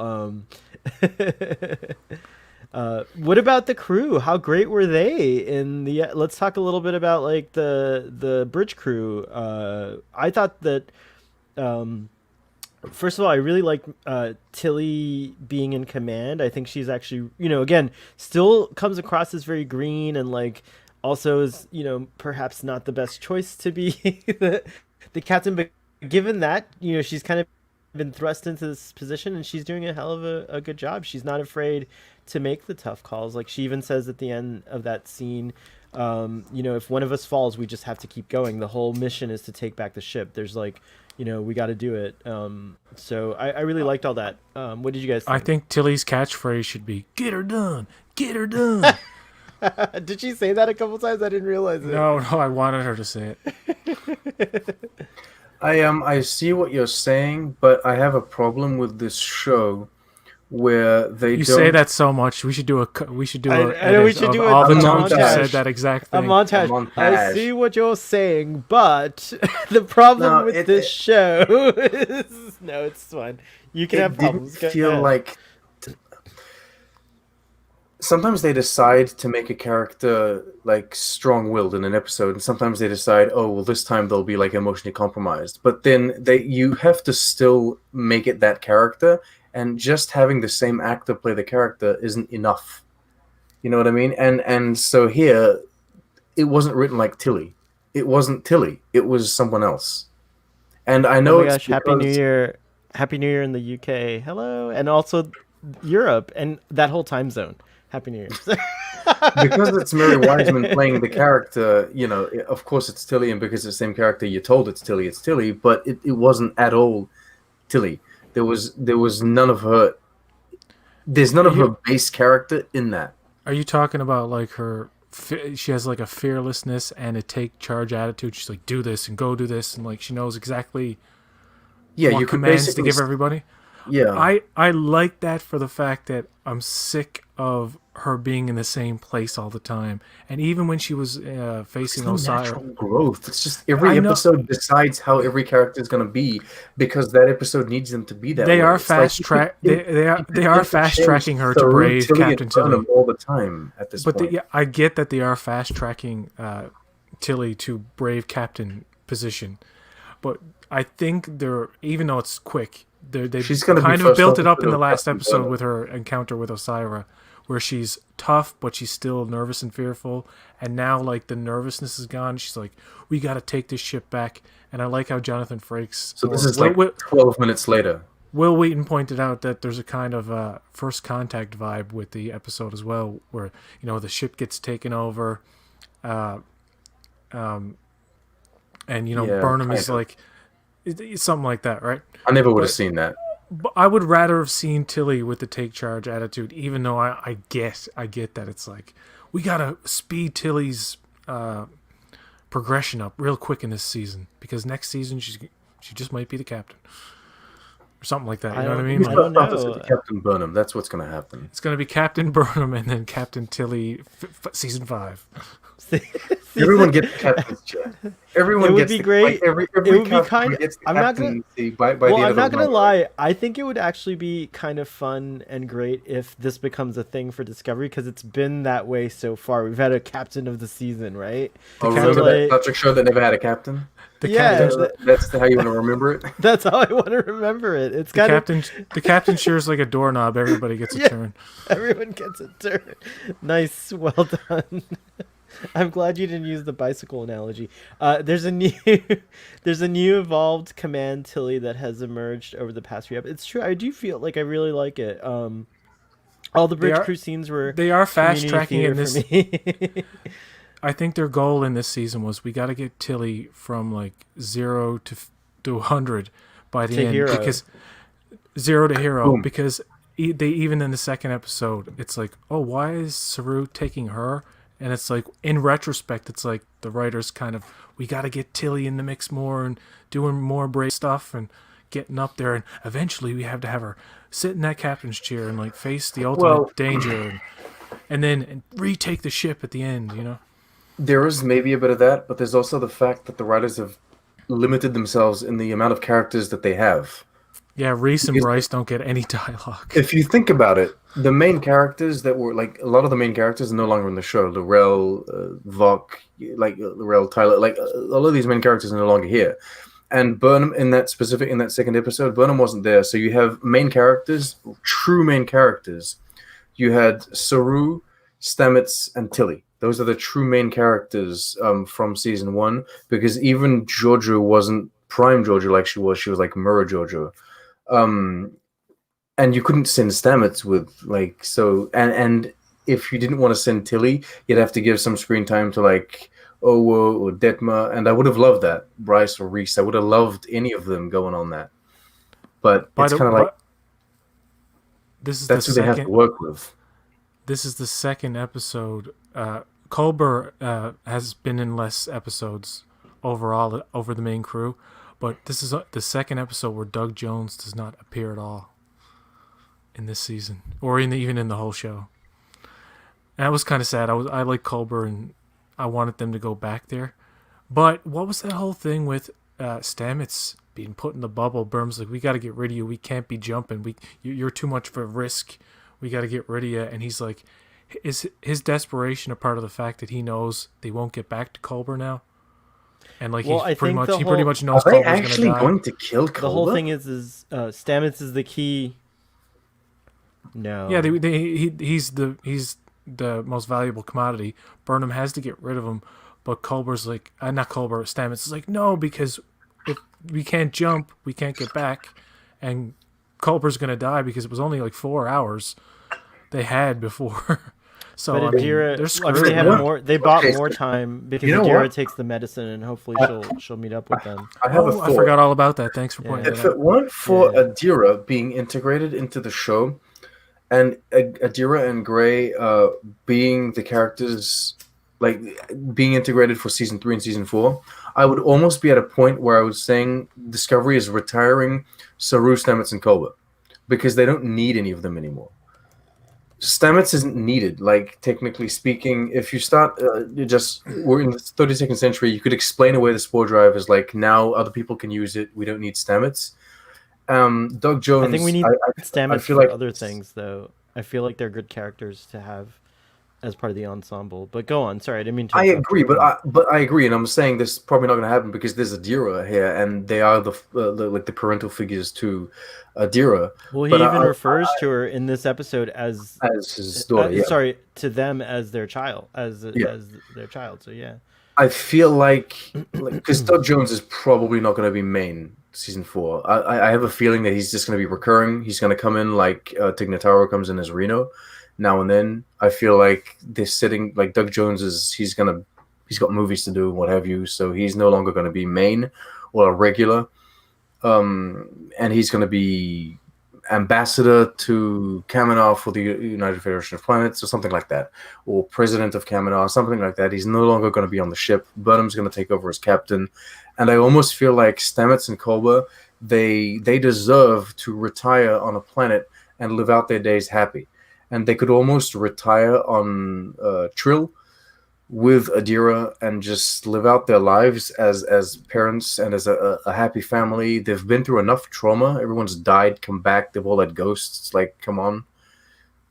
Speaker 1: What about the crew? How great were they in the? Let's talk a little bit about like the bridge crew. I thought that first of all, I really like Tilly being in command. I think she's actually, again, still comes across as very green and like. Also is, perhaps not the best choice to be the captain, but given that, she's kind of been thrust into this position and she's doing a hell of a good job. She's not afraid to make the tough calls. Like she even says at the end of that scene, if one of us falls, we just have to keep going. The whole mission is to take back the ship. There's like, we got to do it. So I really liked all that. What did you guys think?
Speaker 3: I think Tilly's catchphrase should be, get her done, get her done.
Speaker 1: Did she say that a couple times? I didn't realize it.
Speaker 3: No, I wanted her to say
Speaker 2: it. I see what you're saying, but I have a problem with this show where you
Speaker 3: say that so much. We should do a
Speaker 1: I know we should do
Speaker 3: all the
Speaker 1: times
Speaker 3: you said that exact thing.
Speaker 1: A montage. I see what you're saying, but the problem with this show is no, it's fine. You can have problems.
Speaker 2: Didn't feel like. Sometimes they decide to make a character like strong-willed in an episode, and sometimes they decide, oh well, this time they'll be like emotionally compromised. But then you have to still make it that character, and just having the same actor play the character isn't enough. You know what I mean? And so here, it wasn't written like Tilly. it wasn't Tilly. It was someone else. And I
Speaker 1: Oh
Speaker 2: know
Speaker 1: my
Speaker 2: it's
Speaker 1: gosh, Happy New
Speaker 2: because
Speaker 1: Year. Happy New Year in the UK. Hello. And also Europe and that whole time zone. Happy New Year.
Speaker 2: it's Mary Wiseman playing the character. Of course it's Tilly, and because it's the same character, you're told it's Tilly. It's Tilly, but it wasn't at all Tilly. There was none of her. There's none
Speaker 3: Are
Speaker 2: of her
Speaker 3: you
Speaker 2: base character in that.
Speaker 3: are you talking about like her? She has like a fearlessness and a take charge attitude. She's like, do this and go do this, and like she knows exactly
Speaker 2: Yeah,
Speaker 3: what
Speaker 2: you could
Speaker 3: commands to
Speaker 2: basically.
Speaker 3: give everybody.
Speaker 2: Yeah.
Speaker 3: I like that for the fact that I'm sick of her being in the same place all the time. And even when she was
Speaker 2: It's
Speaker 3: facing
Speaker 2: no
Speaker 3: Osiris,
Speaker 2: natural growth. It's just
Speaker 3: I
Speaker 2: every
Speaker 3: know
Speaker 2: episode decides how every character is going to be because that episode needs them to be that
Speaker 3: they
Speaker 2: way.
Speaker 3: are
Speaker 2: It's like
Speaker 3: fast track. They are fast
Speaker 2: interchange
Speaker 3: tracking her to
Speaker 2: Saru,
Speaker 3: brave
Speaker 2: Tilly, and
Speaker 3: Captain Tilly.
Speaker 2: Burnham all the time at this
Speaker 3: But
Speaker 2: point.
Speaker 3: yeah, I get that they are fast tracking Tilly to brave Captain position. But I think they're, even though it's quick, they've
Speaker 2: She's going to be
Speaker 3: kind of
Speaker 2: first
Speaker 3: built it up
Speaker 2: officer
Speaker 3: in the
Speaker 2: of
Speaker 3: last
Speaker 2: Captain
Speaker 3: episode
Speaker 2: Burnham.
Speaker 3: with her encounter with Osira, where she's tough but she's still nervous and fearful. And now, like, the nervousness is gone. She's like, "We got to take this ship back." And I like how Jonathan Frakes,
Speaker 2: So this
Speaker 3: or
Speaker 2: is like 12 minutes later.
Speaker 3: Will Wheaton pointed out that there's a kind of first contact vibe with the episode as well, where the ship gets taken over, and
Speaker 2: Yeah,
Speaker 3: Burnham is
Speaker 2: kind of.
Speaker 3: like it's something like that, right?
Speaker 2: I never would have
Speaker 3: But,
Speaker 2: seen that.
Speaker 3: but I would rather have seen Tilly with the take charge attitude, even though I get that it's like we gotta speed Tilly's progression up real quick in this season because next season she just might be the captain or something like that. You know what I mean?
Speaker 2: He's
Speaker 1: I
Speaker 3: Like,
Speaker 1: don't
Speaker 2: first officer
Speaker 1: know.
Speaker 2: to Captain Burnham. That's what's going to happen.
Speaker 3: it's gonna be Captain Burnham and then Captain Tilly, season 5.
Speaker 2: Everyone gets the captain's chair. Everyone
Speaker 1: It would
Speaker 2: gets
Speaker 1: be
Speaker 2: the,
Speaker 1: great.
Speaker 2: Like every
Speaker 1: It would be
Speaker 2: cast
Speaker 1: kind.
Speaker 2: gets the
Speaker 1: I'm not gonna.
Speaker 2: captaincy by the
Speaker 1: Well,
Speaker 2: end
Speaker 1: I'm
Speaker 2: of the
Speaker 1: not gonna
Speaker 2: run.
Speaker 1: lie. I think it would actually be kind of fun and great if this becomes a thing for Discovery because it's been that way so far. We've had a captain of the season, right?
Speaker 2: Oh,
Speaker 3: captain-
Speaker 2: remember that
Speaker 1: like-
Speaker 2: Star Trek show that never had a captain?
Speaker 3: The
Speaker 1: Yeah,
Speaker 3: captain,
Speaker 2: That's how you want to remember it.
Speaker 1: that's how I want to remember it. It's
Speaker 3: the
Speaker 1: kind of
Speaker 3: captain shares like a doorknob. Everybody gets a
Speaker 1: Yeah.
Speaker 3: turn.
Speaker 1: everyone gets a turn. Nice, well done. I'm glad you didn't use the bicycle analogy. There's a new, there's a new evolved command Tilly that has emerged over the past few episodes. It's true. I do feel like I really like it. All the bridge
Speaker 3: are-
Speaker 1: crew scenes were
Speaker 3: They are fast
Speaker 1: community
Speaker 3: tracking in
Speaker 1: theater
Speaker 3: this.
Speaker 1: for me.
Speaker 3: I think their goal in this season was we got to get Tilly from like 0 to 100 by the
Speaker 1: To
Speaker 3: end
Speaker 1: hero.
Speaker 3: because 0 to hero
Speaker 2: Boom.
Speaker 3: because they even in the second episode it's like, oh, why is Saru taking her? And it's like in retrospect it's like the writers kind of, we got to get Tilly in the mix more and doing more brave stuff and getting up there, and eventually we have to have her sit in that captain's chair and like face the ultimate
Speaker 2: Well-
Speaker 3: danger and then retake the ship at the end,
Speaker 2: There is maybe a bit of that, but there's also the fact that the writers have limited themselves in the amount of characters that they have.
Speaker 3: Yeah, Reese and
Speaker 2: Because-
Speaker 3: Bryce don't get any dialogue.
Speaker 2: If you think about it, the main characters that were like a lot of the main characters are no longer in the show. Laurel, Vok, like Laurel, Tyler, like all of these main characters are no longer here. And Burnham in that second episode, Burnham wasn't there. So you have main characters, true main characters. You had Saru, Stamets, and Tilly. Those are the true main characters from season 1. Because even Giorgio wasn't prime Giorgio like she was. She was like Mirror Giorgio. And you couldn't send Stamets with like so. And if you didn't want to send Tilly, you'd have to give some screen time to like Owo or Detmer. And I would have loved that. Bryce or Reese. I would have loved any of them going on that. But it's kind of like
Speaker 3: this is
Speaker 2: that's
Speaker 3: the
Speaker 2: who they have to
Speaker 3: second.
Speaker 2: work with.
Speaker 3: This is the second episode. Culber has been in less episodes overall over the main crew, but this is the second episode where Doug Jones does not appear at all in this season, or even in the whole show. And that was kind of sad. I like Culber and I wanted them to go back there, but what was that whole thing with Stamets being put in the bubble? Burnham's like, we got to get rid of you. We can't be jumping. You're too much of a risk. We got to get rid of you. And he's like, is his desperation a part of the fact that he knows they won't get back to Culber now? And like
Speaker 1: Well, I
Speaker 3: he pretty
Speaker 1: think
Speaker 3: much knows
Speaker 2: Are they
Speaker 3: Culber's going to
Speaker 2: actually
Speaker 3: die.
Speaker 2: going to kill Culber?
Speaker 1: The whole thing is Stamets is the key. No.
Speaker 3: Yeah, he's the most valuable commodity. Burnham has to get rid of him, But Culber's like, not Culber, Stamets is like, no, because if we can't jump, we can't get back, and Culber's gonna die because it was only like 4 hours they had before. So
Speaker 1: But
Speaker 3: I mean,
Speaker 1: Adira,
Speaker 3: they're
Speaker 1: I mean, they
Speaker 3: screwed.
Speaker 1: have
Speaker 2: What?
Speaker 1: more. They bought
Speaker 2: Okay,
Speaker 1: more
Speaker 2: so-
Speaker 1: time because
Speaker 2: You know
Speaker 1: Adira
Speaker 2: what?
Speaker 1: takes the medicine, and hopefully she'll meet up with them.
Speaker 2: I have a
Speaker 3: Oh,
Speaker 2: thought.
Speaker 3: I forgot all about that. Thanks for pointing
Speaker 1: Yeah.
Speaker 3: that
Speaker 2: If
Speaker 3: out.
Speaker 2: it weren't for
Speaker 1: Yeah.
Speaker 2: Adira being integrated into the show, and Adira and Gray being the characters, like being integrated for season 3 and season 4, I would almost be at a point where I was saying Discovery is retiring Saru, Stamets, and Culber because they don't need any of them anymore. Stamets isn't needed. Like technically speaking, if you start, we're in the 32nd century. You could explain away the spore drive as like now other people can use it. We don't need Stamets. Doug Jones.
Speaker 1: I think we need
Speaker 2: I
Speaker 1: Stamets
Speaker 2: feel
Speaker 1: for
Speaker 2: like
Speaker 1: other things, though. I feel like they're good characters to have as part of the ensemble. But go on. Sorry, I didn't mean to.
Speaker 2: I
Speaker 1: interrupt
Speaker 2: agree,
Speaker 1: you.
Speaker 2: but I agree, and I'm saying this is probably not going to happen because there's Adira here, and they are the parental figures to Adira.
Speaker 1: Well, he
Speaker 2: but
Speaker 1: even
Speaker 2: I-
Speaker 1: refers to her in this episode as
Speaker 2: his daughter. Yeah.
Speaker 1: sorry, to them as their child, as their child. So yeah.
Speaker 2: I feel like because Doug Jones is probably not going to be main season 4. I have a feeling that he's just going to be recurring. He's going to come in like Tig Notaro comes in as Reno now and then. I feel like they're sitting like Doug Jones is he's got movies to do and what have you, so he's no longer going to be main or a regular. And he's going to be ambassador to Kamenar for the United Federation of Planets or something like that, or president of Kamenar, something like that. He's no longer going to be on the ship. Burnham's going to take over as captain, and I almost feel like Stamets and Culber they deserve to retire on a planet and live out their days happy, and they could almost retire on Trill with Adira and just live out their lives as parents and as a happy family. They've been through enough trauma. Everyone's died, come back. They've all had ghosts. It's like, come on.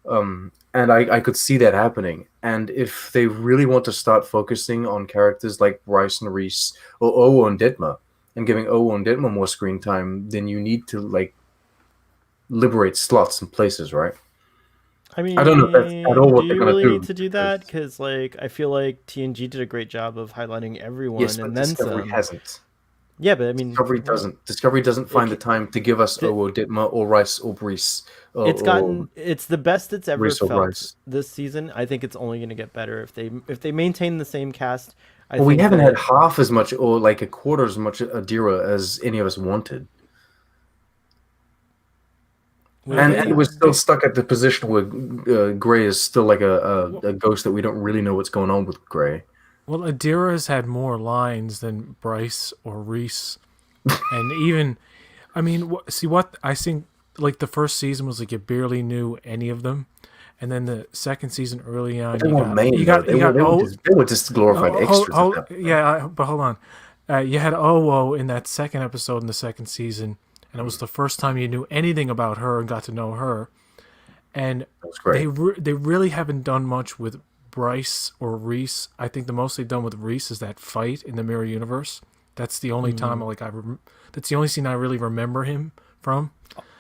Speaker 2: And I could see that happening. And if they really want to start focusing on characters like Bryce and Reese or Owo and Detmer and giving Owo and Detmer more screen time, then you need to like liberate slots and places, right?
Speaker 1: I mean,
Speaker 2: I don't know if that's at all what
Speaker 1: do
Speaker 2: they're
Speaker 1: you
Speaker 2: gonna
Speaker 1: really
Speaker 2: do,
Speaker 1: need to do that? Because like I feel like TNG did a great job of highlighting everyone
Speaker 2: Yes, but
Speaker 1: and then
Speaker 2: Discovery
Speaker 1: some.
Speaker 2: hasn't.
Speaker 1: Yeah, but I mean,
Speaker 2: Discovery doesn't. Discovery doesn't find the time to give us Owo, Ditma, or Rice, or Brees.
Speaker 1: it's the best it's ever
Speaker 2: Reese or
Speaker 1: felt
Speaker 2: Bryce.
Speaker 1: this season. I think it's only going to get better if they maintain the same cast. I
Speaker 2: Well, we
Speaker 1: think
Speaker 2: haven't
Speaker 1: that-
Speaker 2: had half as much, or like a quarter as much Adira as any of us wanted. And we're still stuck at the position where Gray is still like a ghost that we don't really know what's going on with Gray.
Speaker 3: Well, Adira's had more lines than Bryce or Reese, and even, I mean, what I think, like the first season was like you barely knew any of them, and then the second season early on,
Speaker 2: They weren't main. They were just glorified extras. at that point.
Speaker 3: yeah, but hold on, you had Owo in that second episode in the second season, and it was the first time you knew anything about her and got to know her, and
Speaker 2: That was great.
Speaker 3: they really haven't done much with Bryce or Reese. I think the most they've done with Reese is that fight in the Mirror Universe. That's the only time that's the only scene I really remember him from.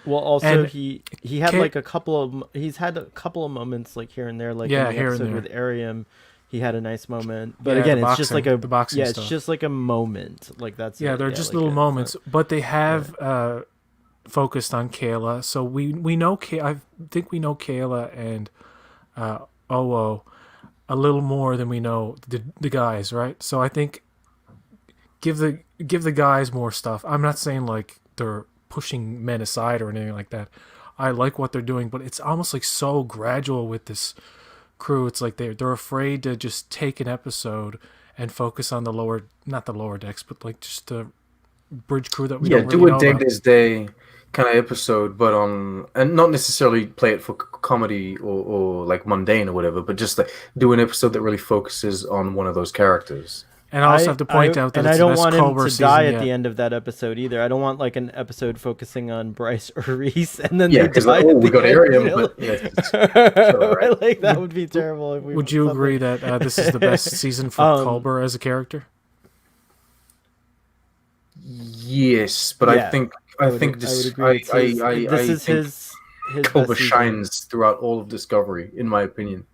Speaker 1: Well, also
Speaker 3: And
Speaker 1: he had
Speaker 3: Kit-
Speaker 1: like he's had a couple of moments like here and there, like
Speaker 3: Yeah,
Speaker 1: in the
Speaker 3: here and
Speaker 1: episode
Speaker 3: there.
Speaker 1: with Ariam, he had a nice moment. But
Speaker 3: Yeah,
Speaker 1: again,
Speaker 3: the
Speaker 1: it's just like
Speaker 3: boxing- the boxing
Speaker 1: it's
Speaker 3: stuff.
Speaker 1: just like a moment. Like that's
Speaker 3: Yeah,
Speaker 1: it.
Speaker 3: they're just
Speaker 1: like,
Speaker 3: little
Speaker 1: it's
Speaker 3: moments,
Speaker 1: not-
Speaker 3: but they have focused on Kayla. So we know I think we know Kayla and Owo a little more than we know the guys, right? So I think give the guys more stuff. I'm not saying like they're pushing men aside or anything like that. I like what they're doing, but it's almost like so gradual with this crew. It's like they're afraid to just take an episode and focus on not the lower decks, but like just the bridge crew that we don't
Speaker 2: Do
Speaker 3: really
Speaker 2: a
Speaker 3: know
Speaker 2: day
Speaker 3: about.
Speaker 2: this day kind of episode, but and not necessarily play it for comedy or like mundane or whatever, but just like do an episode that really focuses on one of those characters.
Speaker 3: And I also have to point out that
Speaker 1: and
Speaker 3: it's
Speaker 1: I don't
Speaker 3: the best
Speaker 1: want him
Speaker 3: Culber
Speaker 1: to
Speaker 3: season
Speaker 1: die at
Speaker 3: yet.
Speaker 1: the end of that episode either. I don't want like an episode focusing on Bryce or Reese, and then
Speaker 2: Yeah,
Speaker 1: they
Speaker 2: because
Speaker 1: die
Speaker 2: like,
Speaker 1: at
Speaker 2: we
Speaker 1: the
Speaker 2: got
Speaker 1: end,
Speaker 2: Ariam,
Speaker 1: you know?
Speaker 2: but yeah, sure, right?
Speaker 1: Like that would be terrible. If we
Speaker 3: Would you
Speaker 1: something-
Speaker 3: agree that this is the best season for Culber as a character?
Speaker 2: Yes, but
Speaker 1: Yeah,
Speaker 2: I think
Speaker 1: I would agree. It's his- this is his
Speaker 2: Culber
Speaker 1: best season.
Speaker 2: shines throughout all of Discovery, in my opinion.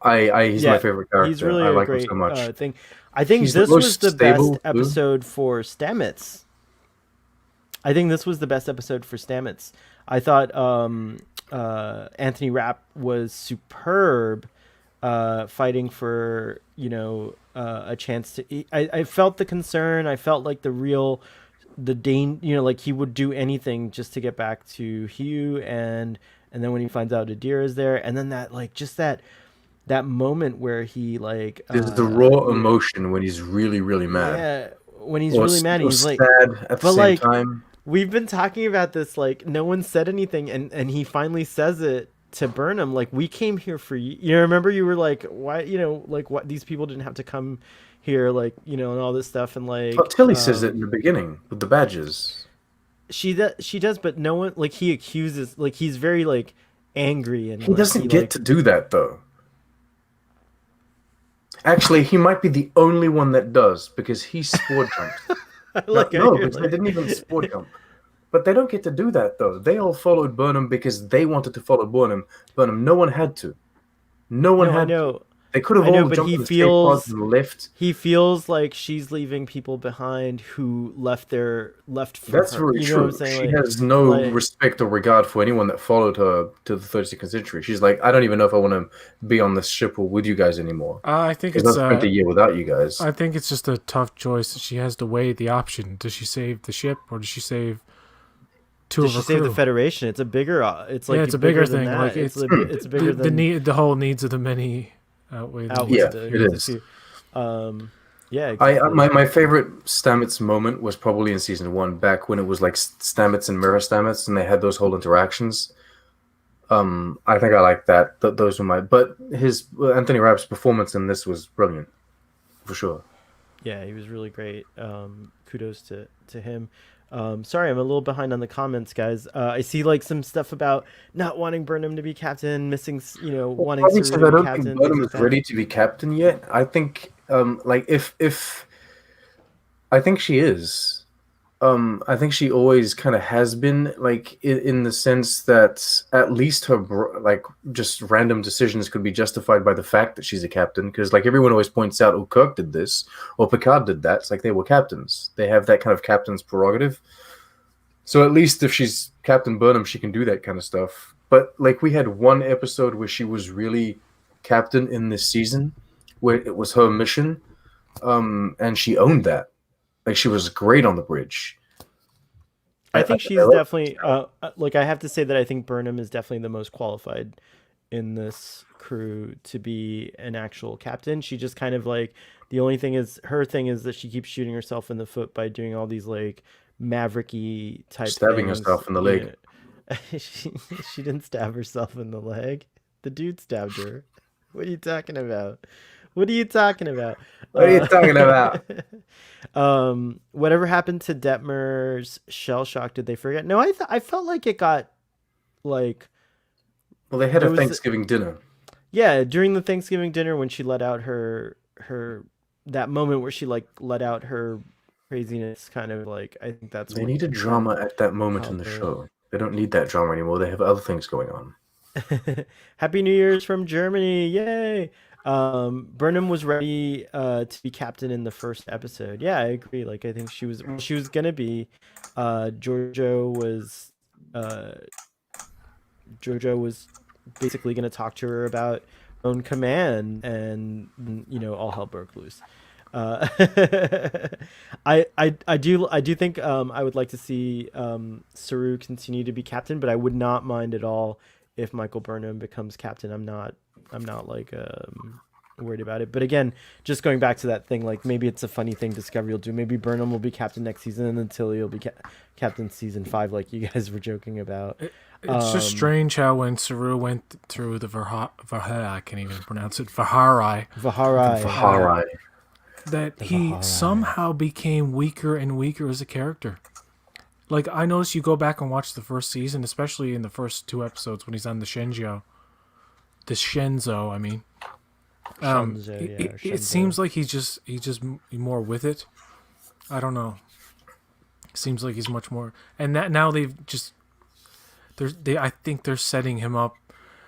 Speaker 2: He's my favorite character.
Speaker 1: He's really
Speaker 2: I
Speaker 1: a
Speaker 2: like
Speaker 1: great
Speaker 2: him so much.
Speaker 1: thing. I think
Speaker 2: He's the
Speaker 1: this was
Speaker 2: most
Speaker 1: the
Speaker 2: stable,
Speaker 1: best episode for Stamets. I think this was the best episode for Stamets. I thought Anthony Rapp was superb, fighting for a chance to. I felt the concern. I felt like like he would do anything just to get back to Hugh, and then when he finds out Adira is there, and then that moment where he like
Speaker 2: There's the raw emotion when he's really, really mad.
Speaker 1: yeah, when he's really mad,
Speaker 2: or
Speaker 1: he's like
Speaker 2: sad at the
Speaker 1: but
Speaker 2: same
Speaker 1: like
Speaker 2: time.
Speaker 1: we've been talking about this, like no one said anything, and he finally says it to Burnham, like, we came here for you. You remember you were like, why, like, what, these people didn't have to come here, like, and all this stuff, and like
Speaker 2: Tilly says it in the beginning with the badges.
Speaker 1: She does, but no one, like, he accuses, like, he's very like angry, and
Speaker 2: He doesn't get to do that though. Actually, he might be the only one that does, because he spore jumped. Because they didn't even spore jump. But they don't get to do that though. They all followed Burnham because they wanted to follow Burnham. No one had to. No one had to. They could have all jumped in the escape pods and left.
Speaker 1: He feels like she's leaving people behind who left for
Speaker 2: That's
Speaker 1: her.
Speaker 2: very true. She has no respect or regard for anyone that followed her to the 32nd century. She's like, I don't even know if I want to be on this ship or with you guys anymore.
Speaker 3: I think
Speaker 2: it's spent a year without you guys.
Speaker 3: I think it's just a tough choice. She has to weigh the option. Does she save the ship, or does she save two of her crew?
Speaker 1: Save the Federation? It's a bigger. It's like
Speaker 3: it's a bigger thing.
Speaker 1: That.
Speaker 3: Like
Speaker 1: it's bigger than
Speaker 3: the whole needs of the many.
Speaker 2: It is.
Speaker 1: Exactly.
Speaker 2: My favorite Stamets moment was probably in season 1, back when it was like Stamets and Mirror Stamets, and they had those whole interactions. I think I like that. Those were but his Anthony Rapp's performance in this was brilliant, for sure.
Speaker 1: Yeah, he was really great. Kudos to him. Sorry, I'm a little behind on the comments, guys. I see like some stuff about not wanting Burnham to be captain, missing, wanting Saru to be captain.
Speaker 2: I don't think Burnham is ready to be captain yet. I think, if I think she is. I think she always kind of has been, like, in the sense that at least her just random decisions could be justified by the fact that she's a captain, because like everyone always points out, oh, Kirk did this or Picard did that. It's like they were captains. They have that kind of captain's prerogative. So at least if she's Captain Burnham, she can do that kind of stuff. But like we had one episode where she was really captain in this season, where it was her mission, and she owned that. Like, she was great on the bridge.
Speaker 1: I think she's definitely I have to say that I think Burnham is definitely the most qualified in this crew to be an actual captain. She just kind of like, the only thing is, her thing is that she keeps shooting herself in the foot by doing all these like mavericky type
Speaker 2: stabbing
Speaker 1: things.
Speaker 2: Herself in the leg.
Speaker 1: She didn't stab herself in the leg. The dude stabbed her. What are you talking about? What are you talking about? Whatever happened to Detmer's shell shock? Did they forget? No, I felt like it got like.
Speaker 2: Well, they had a Thanksgiving dinner.
Speaker 1: Yeah, during the Thanksgiving dinner, when she let out her that moment where she like let out her craziness, kind of like, I think that's.
Speaker 2: They needed drama at that moment in the show. They don't need that drama anymore. They have other things going on.
Speaker 1: Happy New Year's from Germany! Yay! Burnham was ready to be captain in the first episode. Yeah, I agree. Like, I think she was gonna be. Giorgio was basically gonna talk to her about own command, and all hell broke loose. I do think I would like to see Saru continue to be captain, but I would not mind at all if Michael Burnham becomes captain. I'm not like worried about it. But again, just going back to that thing, like, maybe it's a funny thing Discovery will do. Maybe Burnham will be captain next season, and then Tilly will be captain season 5, like you guys were joking about.
Speaker 3: It's just strange how when Saru went through the I can't even pronounce it, Vaharai, that he somehow became weaker and weaker as a character. Like, I noticed, you go back and watch the first season, especially in the first 2 episodes when he's on the Shenzo, I mean. It seems like he's just more with it. I don't know. Seems like he's much more, and that now I think they're setting him up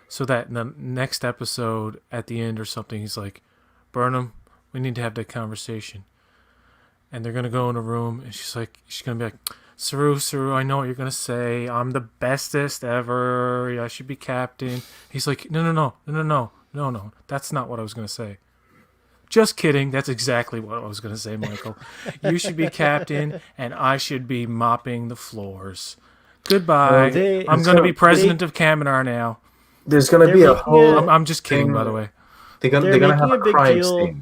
Speaker 3: so that in the next episode at the end or something, he's like, Burnham, We need to have that conversation. And they're gonna go in a room, and she's gonna be like, Saru, I know what you're gonna say. I'm the bestest ever. I should be captain. He's like, no. That's not what I was gonna say. Just kidding. That's exactly what I was gonna say, Michael. You should be captain, and I should be mopping the floors. Goodbye. I'm gonna be president of Kaminar now.
Speaker 2: There's gonna be a whole.
Speaker 3: I'm just kidding, by the way.
Speaker 2: They're gonna have
Speaker 1: making
Speaker 2: a
Speaker 1: a big
Speaker 2: crying
Speaker 1: deal.
Speaker 2: scene.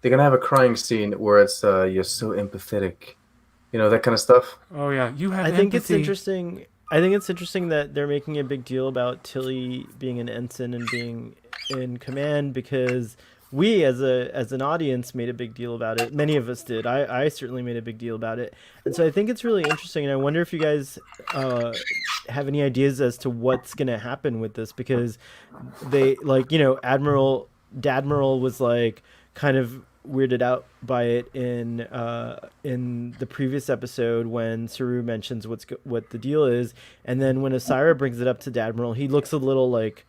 Speaker 2: They're gonna have a crying scene where it's you're so empathetic, that kind of stuff.
Speaker 3: Oh yeah, you have.
Speaker 1: I think it's
Speaker 3: empathy.
Speaker 1: interesting. I think it's interesting that they're making a big deal about Tilly being an ensign and being in command, because we as an audience made a big deal about it. Many of us did. I certainly made a big deal about it. And so I think it's really interesting, and I wonder if you guys have any ideas as to what's going to happen with this, because they Dadmiral was like kind of weirded out by it in the previous episode when Saru mentions what the deal is, and then when Asira brings it up to Dadmiral, he looks a little like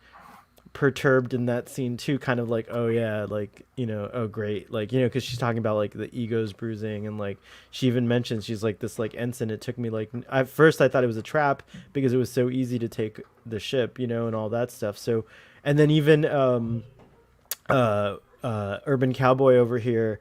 Speaker 1: perturbed in that scene too, kind of like, oh yeah, like, oh great, like, because she's talking about like the ego's bruising, and like she even mentions, she's like, this like ensign, it took me like, at first I thought it was a trap because it was so easy to take the ship, and all that stuff. So, and then even Urban Cowboy over here,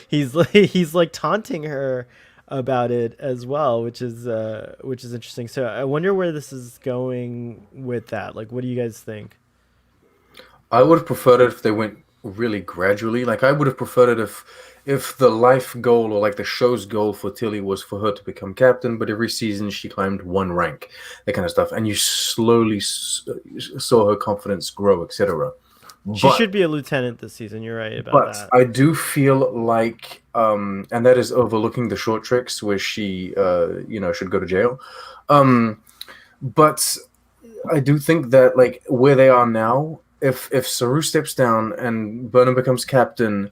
Speaker 1: he's like taunting her about it as well, which is interesting. So I wonder where this is going with that. Like, what do you guys think?
Speaker 2: I would have preferred it if they went really gradually. Like, I would have preferred it if the life goal, or like the show's goal for Tilly, was for her to become captain, but every season she climbed one rank, that kind of stuff, and you slowly saw her confidence grow, etc.
Speaker 1: She should be a lieutenant this season. You're right about that.
Speaker 2: But I do feel like, and that is overlooking the short tricks where she, should go to jail. But I do think that, like, where they are now, if Saru steps down and Burnham becomes captain,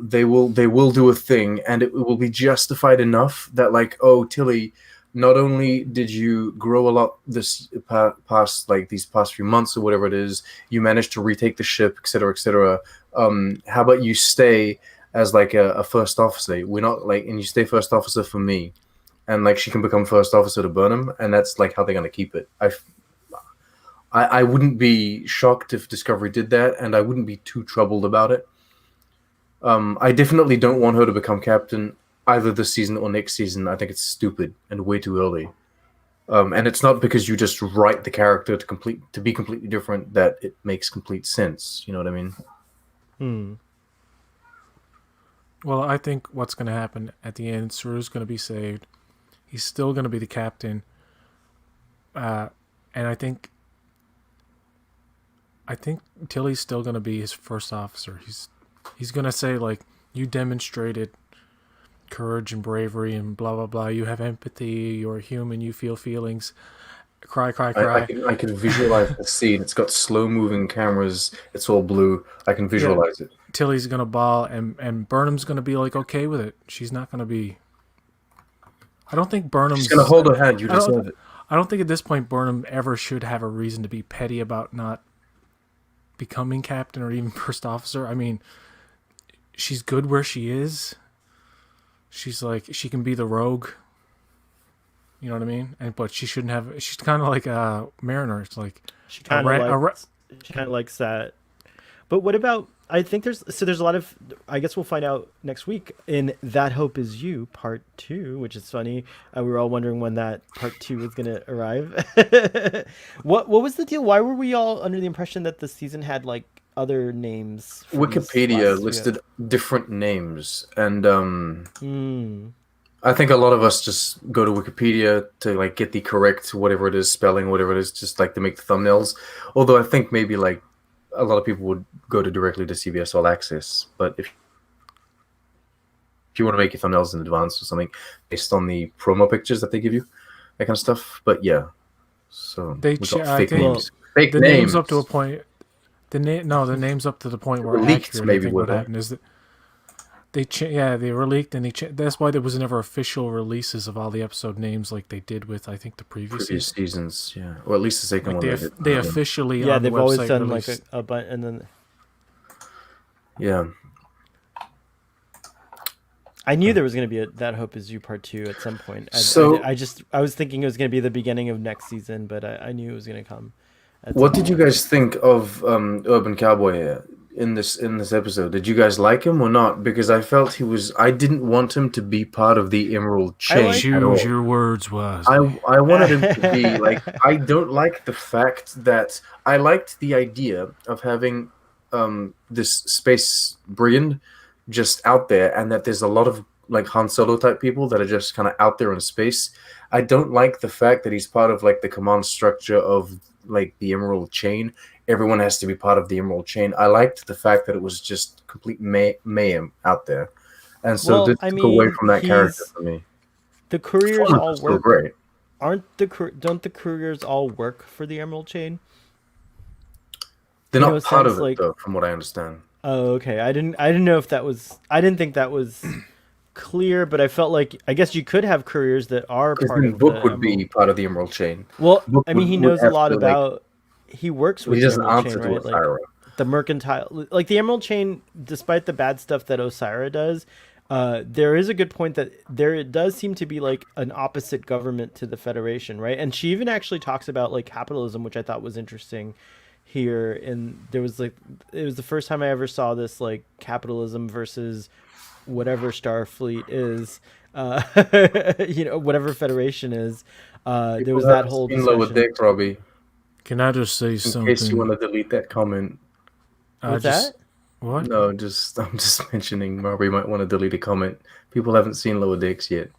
Speaker 2: they will do a thing, and it will be justified enough that, like, oh, Tilly, not only did you grow a lot this past these past few months or whatever it is, you managed to retake the ship, etc., etc. How about you stay as like a first officer? We're not like, and you stay first officer for me, and like she can become first officer to Burnham, and that's like how they're gonna keep it. I wouldn't be shocked if Discovery did that, and I wouldn't be too troubled about it. I definitely don't want her to become captain either this season or next season. I think it's stupid and way too early. And it's not because you just write the character to be completely different that it makes complete sense. You know what I mean?
Speaker 3: Well, I think what's going to happen at the end, Saru's going to be saved. He's still going to be the captain. And I think Tilly's still going to be his first officer. He's going to say, like, you demonstrated courage and bravery and blah blah blah, you have empathy, you're a human, you feel feelings, cry.
Speaker 2: I can visualize the scene. It's got slow moving cameras, it's all blue. I can visualize it.
Speaker 3: Tilly's gonna bawl, and Burnham's gonna be like okay with it. She's not gonna be, I don't think Burnham's,
Speaker 2: she's gonna hold her hand. You deserve it.
Speaker 3: I don't think at this point Burnham ever should have a reason to be petty about not becoming captain or even first officer. I mean, she's good where she is. She's like, she can be the rogue. You know what I mean? But she shouldn't have. She's kind of like a Mariner. It's like
Speaker 1: she kind of likes that. But what about? I think there's a lot of. I guess we'll find out next week in That Hope Is You Part 2, which is funny. We were all wondering when that Part 2 was going to arrive. What was the deal? Why were we all under the impression that the season had like other names?
Speaker 2: Wikipedia listed different names, and I think a lot of us just go to Wikipedia to like get the correct whatever it is, spelling, whatever it is, just like to make the thumbnails. Although I think maybe like a lot of people would go directly to CBS All Access. But if you want to make your thumbnails in advance or something based on the promo pictures that they give you, that kind of stuff. But yeah, so we got fake names. Fake
Speaker 3: the
Speaker 2: names
Speaker 3: names up to a point. The name's up to the point where
Speaker 2: leaked,
Speaker 3: accurate.
Speaker 2: maybe
Speaker 3: I think what happened is that they were leaked, and that's why there was never official releases of all the episode names like they did with, I think, the previous
Speaker 2: seasons. Yeah, or at least the second
Speaker 3: like
Speaker 2: one.
Speaker 3: They officially
Speaker 1: they've always done
Speaker 3: released.
Speaker 1: like a bunch, and then
Speaker 2: Yeah.
Speaker 1: I knew there was going to be That Hope Is You Part 2 at some point.
Speaker 2: So,
Speaker 1: I was thinking it was going to be the beginning of next season, but I knew it was going to come at
Speaker 2: what
Speaker 1: some
Speaker 2: did you
Speaker 1: point.
Speaker 2: guys think of Urban Cowboy here in this episode? Did you guys like him or not? Because I felt he was. I didn't want him to be part of the Emerald
Speaker 1: I
Speaker 2: Chain
Speaker 1: like
Speaker 2: at
Speaker 3: Choose
Speaker 2: all.
Speaker 3: your words
Speaker 2: I
Speaker 3: wisely.
Speaker 2: I wanted him to be like. I don't like the fact that I liked the idea of having this space brigand just out there, and that there's a lot of like Han Solo type people that are just kind of out there in space. I don't like the fact that he's part of like the command structure of like the Emerald Chain. Everyone has to be part of the Emerald Chain. I liked the fact that it was just complete mayhem out there, and so
Speaker 1: Well,
Speaker 2: this
Speaker 1: I
Speaker 2: took away
Speaker 1: mean,
Speaker 2: from that character for me.
Speaker 1: the couriers
Speaker 2: Performance
Speaker 1: all
Speaker 2: was still
Speaker 1: work.
Speaker 2: great.
Speaker 1: Don't the couriers all work for the Emerald Chain?
Speaker 2: They're
Speaker 1: In a
Speaker 2: not part
Speaker 1: sense,
Speaker 2: of it
Speaker 1: like,
Speaker 2: though, from what I understand.
Speaker 1: oh, okay. I didn't know if that was. I didn't think that was clear, but I felt like I guess you could have couriers that are
Speaker 2: Because
Speaker 1: part
Speaker 2: then
Speaker 1: of the
Speaker 2: Book would
Speaker 1: Emerald.
Speaker 2: be part of the Emerald Chain.
Speaker 1: Well,
Speaker 2: Book
Speaker 1: I mean, he
Speaker 2: would
Speaker 1: knows a
Speaker 2: have
Speaker 1: lot
Speaker 2: to like.
Speaker 1: about. He works
Speaker 2: Well, he
Speaker 1: with the
Speaker 2: doesn't
Speaker 1: Emerald
Speaker 2: answer
Speaker 1: Chain,
Speaker 2: to
Speaker 1: right? Like
Speaker 2: Osira.
Speaker 1: the mercantile, like the Emerald Chain. Despite the bad stuff that Osira does, there is a good point that there does seem to be like an opposite government to the Federation, right? And she even actually talks about like capitalism, which I thought was interesting here. And there was like, it was the first time I ever saw this like capitalism versus whatever Starfleet is, uh, whatever Federation is. There
Speaker 2: People
Speaker 1: was that
Speaker 2: haven't
Speaker 1: whole
Speaker 2: seen Lower
Speaker 1: discussion.
Speaker 2: Decks, Robbie.
Speaker 3: Can I just say
Speaker 2: In case you
Speaker 3: something?
Speaker 2: want to delete that comment.
Speaker 3: I
Speaker 1: What's
Speaker 3: just
Speaker 1: that?
Speaker 3: what?
Speaker 2: No, just I'm just mentioning Robbie might want to delete a comment. People haven't seen Lower Decks yet.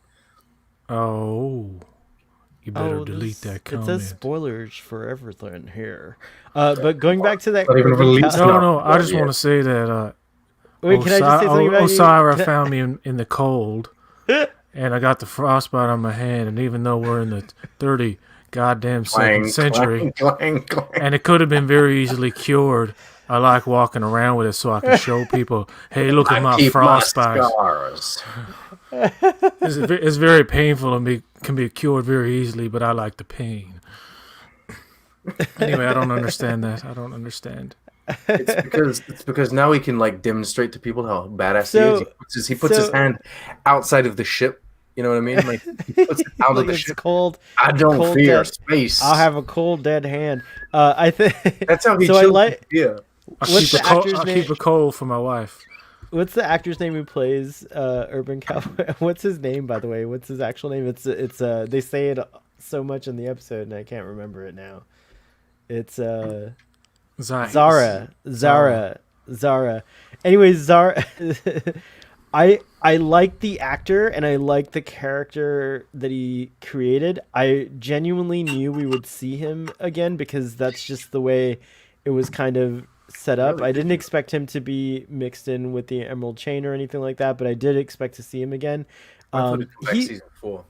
Speaker 3: Oh, you better
Speaker 1: Oh,
Speaker 3: delete
Speaker 1: this
Speaker 3: that
Speaker 1: it says
Speaker 3: comment.
Speaker 1: spoilers for everything here. But going back to that
Speaker 2: Not even
Speaker 1: urban
Speaker 2: released
Speaker 3: No,
Speaker 2: now.
Speaker 3: no. I just
Speaker 2: Yeah.
Speaker 3: want to say that
Speaker 1: Wait, can I just say something about you?
Speaker 3: Osira found me in the cold, and I got the frostbite on my hand. And even though we're in the 30 goddamn second
Speaker 2: Clang,
Speaker 3: century,
Speaker 2: clang, clang, clang.
Speaker 3: and it could have been very easily cured, I like walking around with it so I can show people, hey, look at
Speaker 2: I
Speaker 3: my
Speaker 2: keep my
Speaker 3: frostbite.
Speaker 2: scars.
Speaker 3: It's very painful and can be cured very easily, but I like the pain. Anyway, I don't understand that. I don't understand.
Speaker 2: It's because now he can like demonstrate to people how badass he is.
Speaker 1: So,
Speaker 2: He puts his
Speaker 1: so
Speaker 2: hand outside of the ship. You know what I mean? Like he puts it out of
Speaker 1: like
Speaker 2: the
Speaker 1: it's
Speaker 2: ship.
Speaker 1: cold.
Speaker 2: I don't
Speaker 1: cold
Speaker 2: fear
Speaker 1: dead.
Speaker 2: space.
Speaker 1: I'll have a cold dead hand. I think
Speaker 2: That's how he
Speaker 1: so. I
Speaker 2: chills
Speaker 1: like.
Speaker 2: with fear.
Speaker 1: What's the actor's
Speaker 3: I
Speaker 1: name?
Speaker 3: keep a coal for my wife.
Speaker 1: What's the actor's name who plays Urban Cowboy? What's his name, by the way? What's his actual name? It's they say it so much in the episode, and I can't remember it now. It's Zara. Anyways, Zara. I like the actor and I like the character that he created. I genuinely knew we would see him again because that's just the way it was kind of set up.
Speaker 2: Really?
Speaker 1: I didn't expect him to be mixed in with the Emerald Chain or anything like that, but I did expect to see him again.
Speaker 2: I thought he'd come back
Speaker 1: He
Speaker 2: season 4.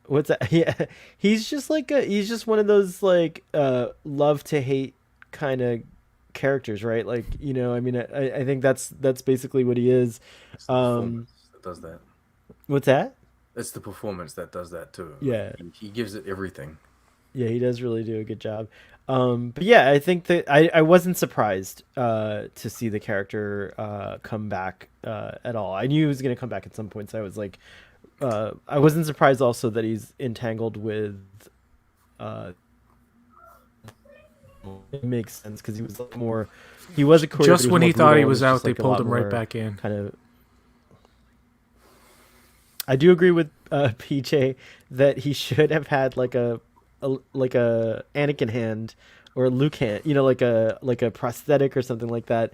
Speaker 1: what's that? Yeah, he's just like he's just one of those like love to hate kind of characters, right? Like, I mean, I think that's basically what he is.
Speaker 2: It's the performance that does that.
Speaker 1: What's that?
Speaker 2: It's the performance that does that too.
Speaker 1: Yeah.
Speaker 2: He gives it everything.
Speaker 1: Yeah, he does really do a good job. But yeah, I think that I wasn't surprised to see the character come back at all. I knew he was going to come back at some point, so I was like, I wasn't surprised also that he's entangled with. It makes sense because he was like more. He was a courier,
Speaker 3: Just when he thought he was out, they pulled him right back in.
Speaker 1: Kind of. I do agree with PJ that he should have had like a Anakin hand or a Luke hand, like a prosthetic or something like that.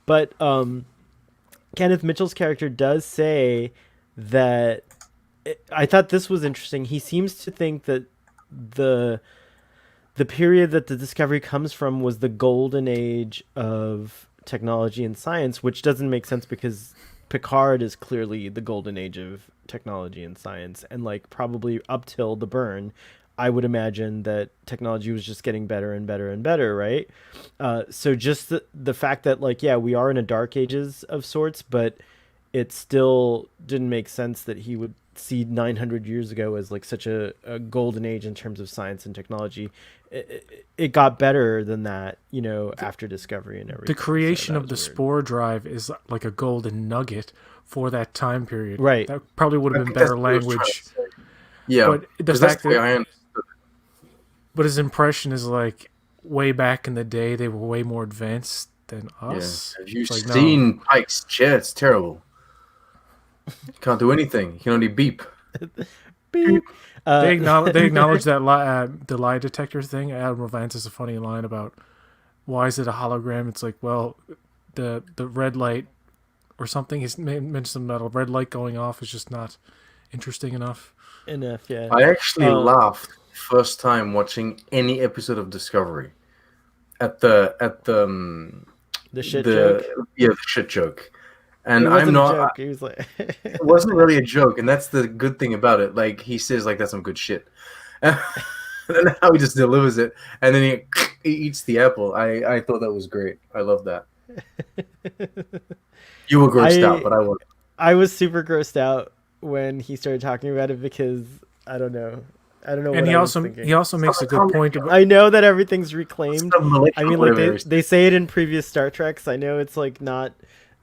Speaker 1: But Kenneth Mitchell's character does say that I thought this was interesting. He seems to think that the period that the discovery comes from was the golden age of technology and science, which doesn't make sense because Picard is clearly the golden age of technology and science, and like probably up till the burn, I would imagine that technology was just getting better and better and better, right? So just the fact that like, yeah, we are in a dark ages of sorts, but it still didn't make sense that he would see 900 years ago as like such a golden age in terms of science and technology. It got better than that, you know, after discovery and everything.
Speaker 3: The creation
Speaker 1: So
Speaker 3: of
Speaker 1: that
Speaker 3: the
Speaker 1: was weird.
Speaker 3: spore drive is like a golden nugget for that time period.
Speaker 1: Right.
Speaker 3: That probably would
Speaker 2: I
Speaker 3: have been
Speaker 2: think that's
Speaker 3: better
Speaker 2: what I was trying
Speaker 3: language.
Speaker 2: to say. Yeah,
Speaker 3: But the
Speaker 2: because that's
Speaker 3: fact
Speaker 2: the way
Speaker 3: that,
Speaker 2: I understood.
Speaker 3: but his impression is like way back in the day, they were way more advanced than
Speaker 2: Yeah.
Speaker 3: us.
Speaker 2: Have you
Speaker 3: It's like, no.
Speaker 2: seen Pike's chair? It's terrible. Can't do anything. He can only beep.
Speaker 1: Beep.
Speaker 3: They acknowledge that the lie detector thing. Admiral Vance has a funny line about why is it a hologram? It's like, well, the red light or something. He's mentioned something about a red light going off is just not interesting enough.
Speaker 1: Enough, yeah.
Speaker 2: I actually laughed first time watching any episode of Discovery at the
Speaker 1: shit joke.
Speaker 2: Yeah, the shit joke. And
Speaker 1: It wasn't
Speaker 2: I'm not.
Speaker 1: a joke. He was like,
Speaker 2: It wasn't really a joke, and that's the good thing about it. Like he says, like that's some good shit. And then how he just delivers it, and then he eats the apple. I thought that was great. I love that. You were grossed out, but I was.
Speaker 1: I was super grossed out when he started talking about it because I don't know.
Speaker 3: And
Speaker 1: what
Speaker 3: he
Speaker 1: I was
Speaker 3: also
Speaker 1: thinking.
Speaker 3: he also makes a good point about
Speaker 1: I know that everything's reclaimed.
Speaker 2: Some
Speaker 1: I mean,
Speaker 2: molecular
Speaker 1: like they say it in previous Star Treks. I know it's like not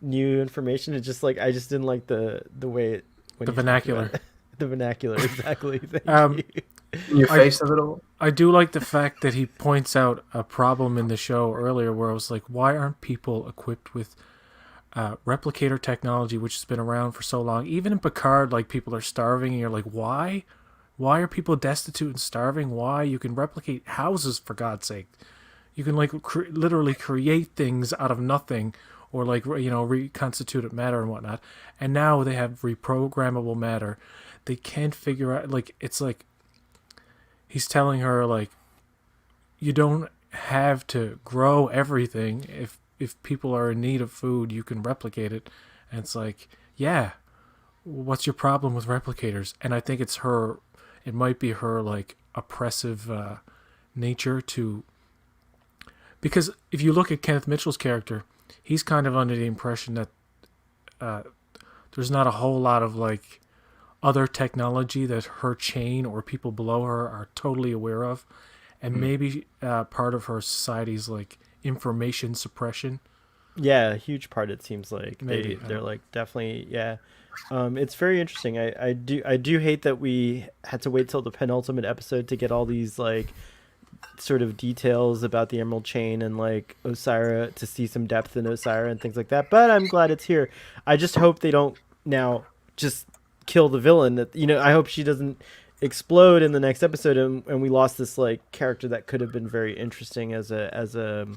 Speaker 1: new information. It's just like I just didn't like the way it when
Speaker 3: the
Speaker 1: he talked
Speaker 3: vernacular.
Speaker 1: about it. The vernacular, exactly. Thank you.
Speaker 2: in your face of it all.
Speaker 3: I do like the fact that he points out a problem in the show earlier where I was like, why aren't people equipped with replicator technology, which has been around for so long? Even in Picard, like people are starving, and you're like, why? Why are people destitute and starving? Why? You can replicate houses, for God's sake. You can like literally create things out of nothing, or like reconstituted matter and whatnot. And now they have reprogrammable matter. They can't figure out, like, it's like he's telling her, like, you don't have to grow everything. If people are in need of food, you can replicate it. And it's like, yeah, what's your problem with replicators? And I think it might be her, like, oppressive nature to, because if you look at Kenneth Mitchell's character, he's kind of under the impression that there's not a whole lot of, like, other technology that her chain or people below her are totally aware of, and maybe part of her society's like information suppression.
Speaker 1: Yeah, a huge part. It seems like
Speaker 3: Maybe,
Speaker 1: they're like definitely it's very interesting. I do hate that we had to wait till the penultimate episode to get all these like sort of details about the Emerald Chain and like Osira, to see some depth in Osira and things like that. But I'm glad it's here. I just hope they don't now just kill the villain. That, you know, I hope she doesn't explode in the next episode and we lost this like character that could have been very interesting as a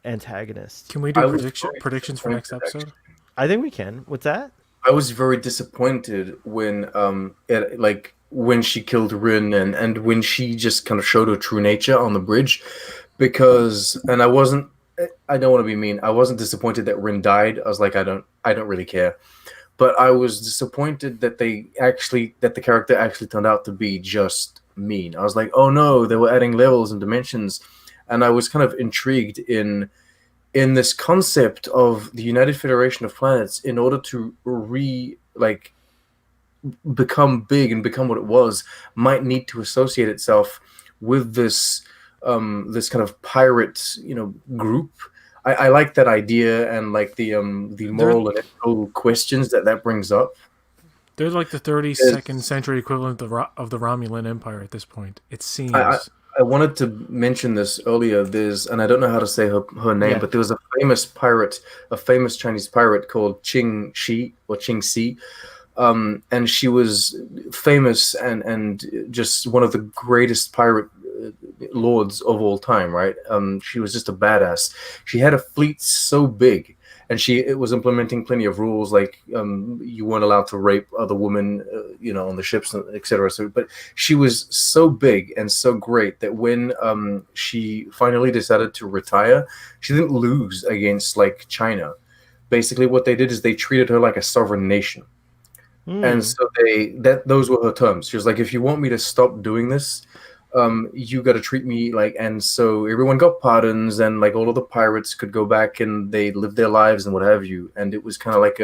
Speaker 1: antagonist.
Speaker 3: Can we do predictions for next episode?
Speaker 1: I think we can. What's that?
Speaker 2: I was very disappointed when when she killed Rin and when she just kind of showed her true nature on the bridge, because I don't want to be mean. I wasn't disappointed that Rin died. I was like, I don't really care. But I was disappointed that the character actually turned out to be just mean. I was like, oh no, they were adding levels and dimensions, and I was kind of intrigued in this concept of the United Federation of Planets. In order to become big and become what it was, might need to associate itself with this kind of pirate group. I like that idea and like the moral and ethical questions that brings up.
Speaker 3: They're like the 32nd century equivalent of the Romulan Empire at this point. It seems.
Speaker 2: I wanted to mention this earlier. And I don't know how to say her name, but there was a famous Chinese pirate called Qing Shi or Qing Si. And she was famous and just one of the greatest pirate lords of all time, right? She was just a badass. She had a fleet so big, and it was implementing plenty of rules, like you weren't allowed to rape other women, on the ships, etc. So, but she was so big and so great that when she finally decided to retire, she didn't lose against like China. Basically, what they did is they treated her like a sovereign nation. And so those were her terms. She was like, if you want me to stop doing this, you got to treat me like, and so everyone got pardons, and like all of the pirates could go back and they lived their lives and what have you. And it was kind of like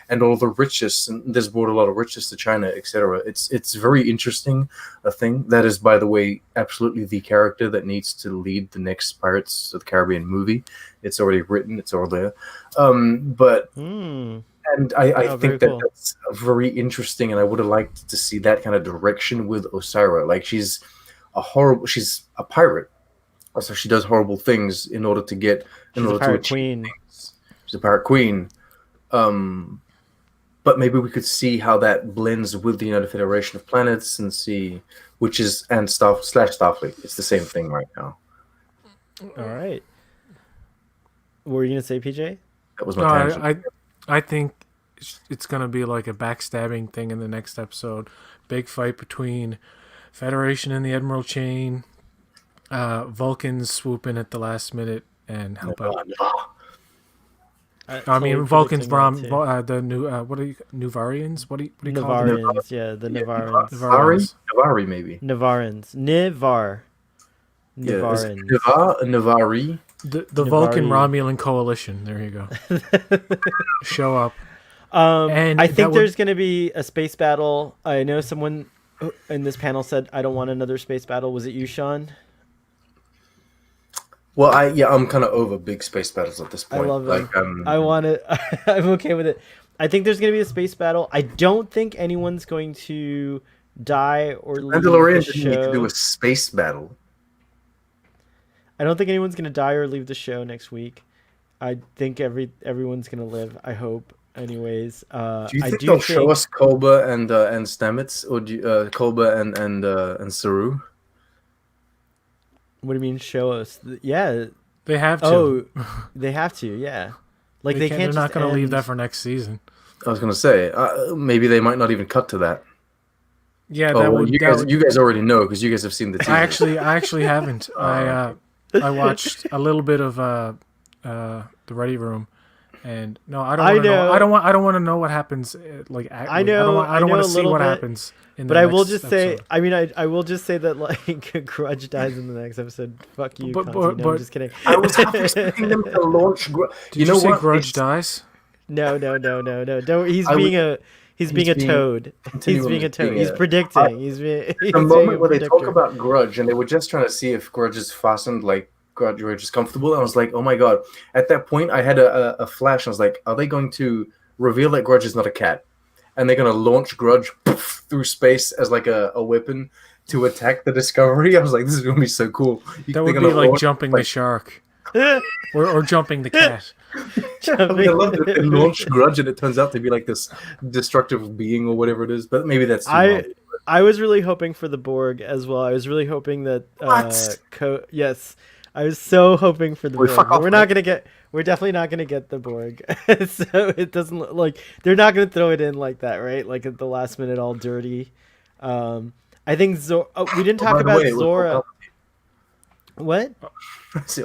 Speaker 2: and all the riches, and this brought a lot of riches to China, etc. It's very interesting, a thing that is, by the way, absolutely the character that needs to lead the next Pirates of the Caribbean movie. It's already written, it's all there. But and I think that that's very interesting, and I would have liked to see that kind of direction with Osira. Like she's a pirate, so she does horrible things in order to get
Speaker 1: She's a pirate queen.
Speaker 2: She's a pirate queen. But maybe we could see how that blends with the United Federation of Planets and see which is and Starfleet. It's the same thing right now.
Speaker 1: All right. What were you gonna say, PJ?
Speaker 2: That was my tangent.
Speaker 3: I think it's gonna be like a backstabbing thing in the next episode. Big fight between Federation and the Admiral Chain. Vulcans swoop in at the last minute and help out. I mean, Vulcans from the new what are you Nuvarians? What do you call them?
Speaker 1: Navarans, yeah, the Navarans.
Speaker 2: Navari, maybe.
Speaker 1: Navarans. Navarans.
Speaker 2: Navari.
Speaker 3: The Vulcan Romulan coalition. There you go. Show up.
Speaker 1: And I think there's going to be a space battle. I know someone in this panel said, "I don't want another space battle." Was it you, Sean?
Speaker 2: Well, I'm kind of over big space battles at this point.
Speaker 1: I love them. I want it. I'm okay with it. I think there's going to be a space battle. I don't think anyone's going to die or leave
Speaker 2: Mandalorian
Speaker 1: the
Speaker 2: didn't need
Speaker 1: show.
Speaker 2: to do a space battle.
Speaker 1: I don't think anyone's going to die or leave the show next week. I think everyone's going to live. I hope. Anyways,
Speaker 2: do you think they'll show us Kolba and Stamets, or Kolba and Saru?
Speaker 1: What do you mean show us? Yeah,
Speaker 3: they have to.
Speaker 1: Oh, they have to. Yeah, like they can't.
Speaker 3: They're not going to leave that for next season.
Speaker 2: I was going to say maybe they might not even cut to that.
Speaker 3: Yeah,
Speaker 2: you guys already know because you guys have seen the teaser.
Speaker 3: I actually haven't. I watched a little bit of the Ready Room. And no, I don't want to know. I don't want to know what happens. I don't want to see what happens.
Speaker 1: But I will just say, I mean, I will just say that like Grudge dies in the next episode. Fuck you, but I'm just kidding.
Speaker 2: I was half expecting them to launch.
Speaker 3: Did you say Grudge dies?
Speaker 1: No. Don't. He's being a toad. He's being a toad. He's predicting. He's
Speaker 2: the moment where they talk about Grudge, and they were just trying to see if Grudge is fastened like. Grudge is comfortable. And I was like, oh my god. At that point, I had a flash. I was like, are they going to reveal that Grudge is not a cat? And they're going to launch Grudge through space as like a weapon to attack the Discovery? I was like, this is going to be so cool.
Speaker 3: That would be like jumping the shark. or jumping the cat.
Speaker 2: I love that they launch Grudge and it turns out to be like this destructive being or whatever it is. But maybe that's
Speaker 1: I was really hoping for the Borg as well. I was really hoping that yes. I was so hoping for the Borg. We're definitely not gonna get the Borg. So it doesn't look like they're not gonna throw it in like that, right? Like at the last minute, all dirty. I think we didn't talk about Zora. What?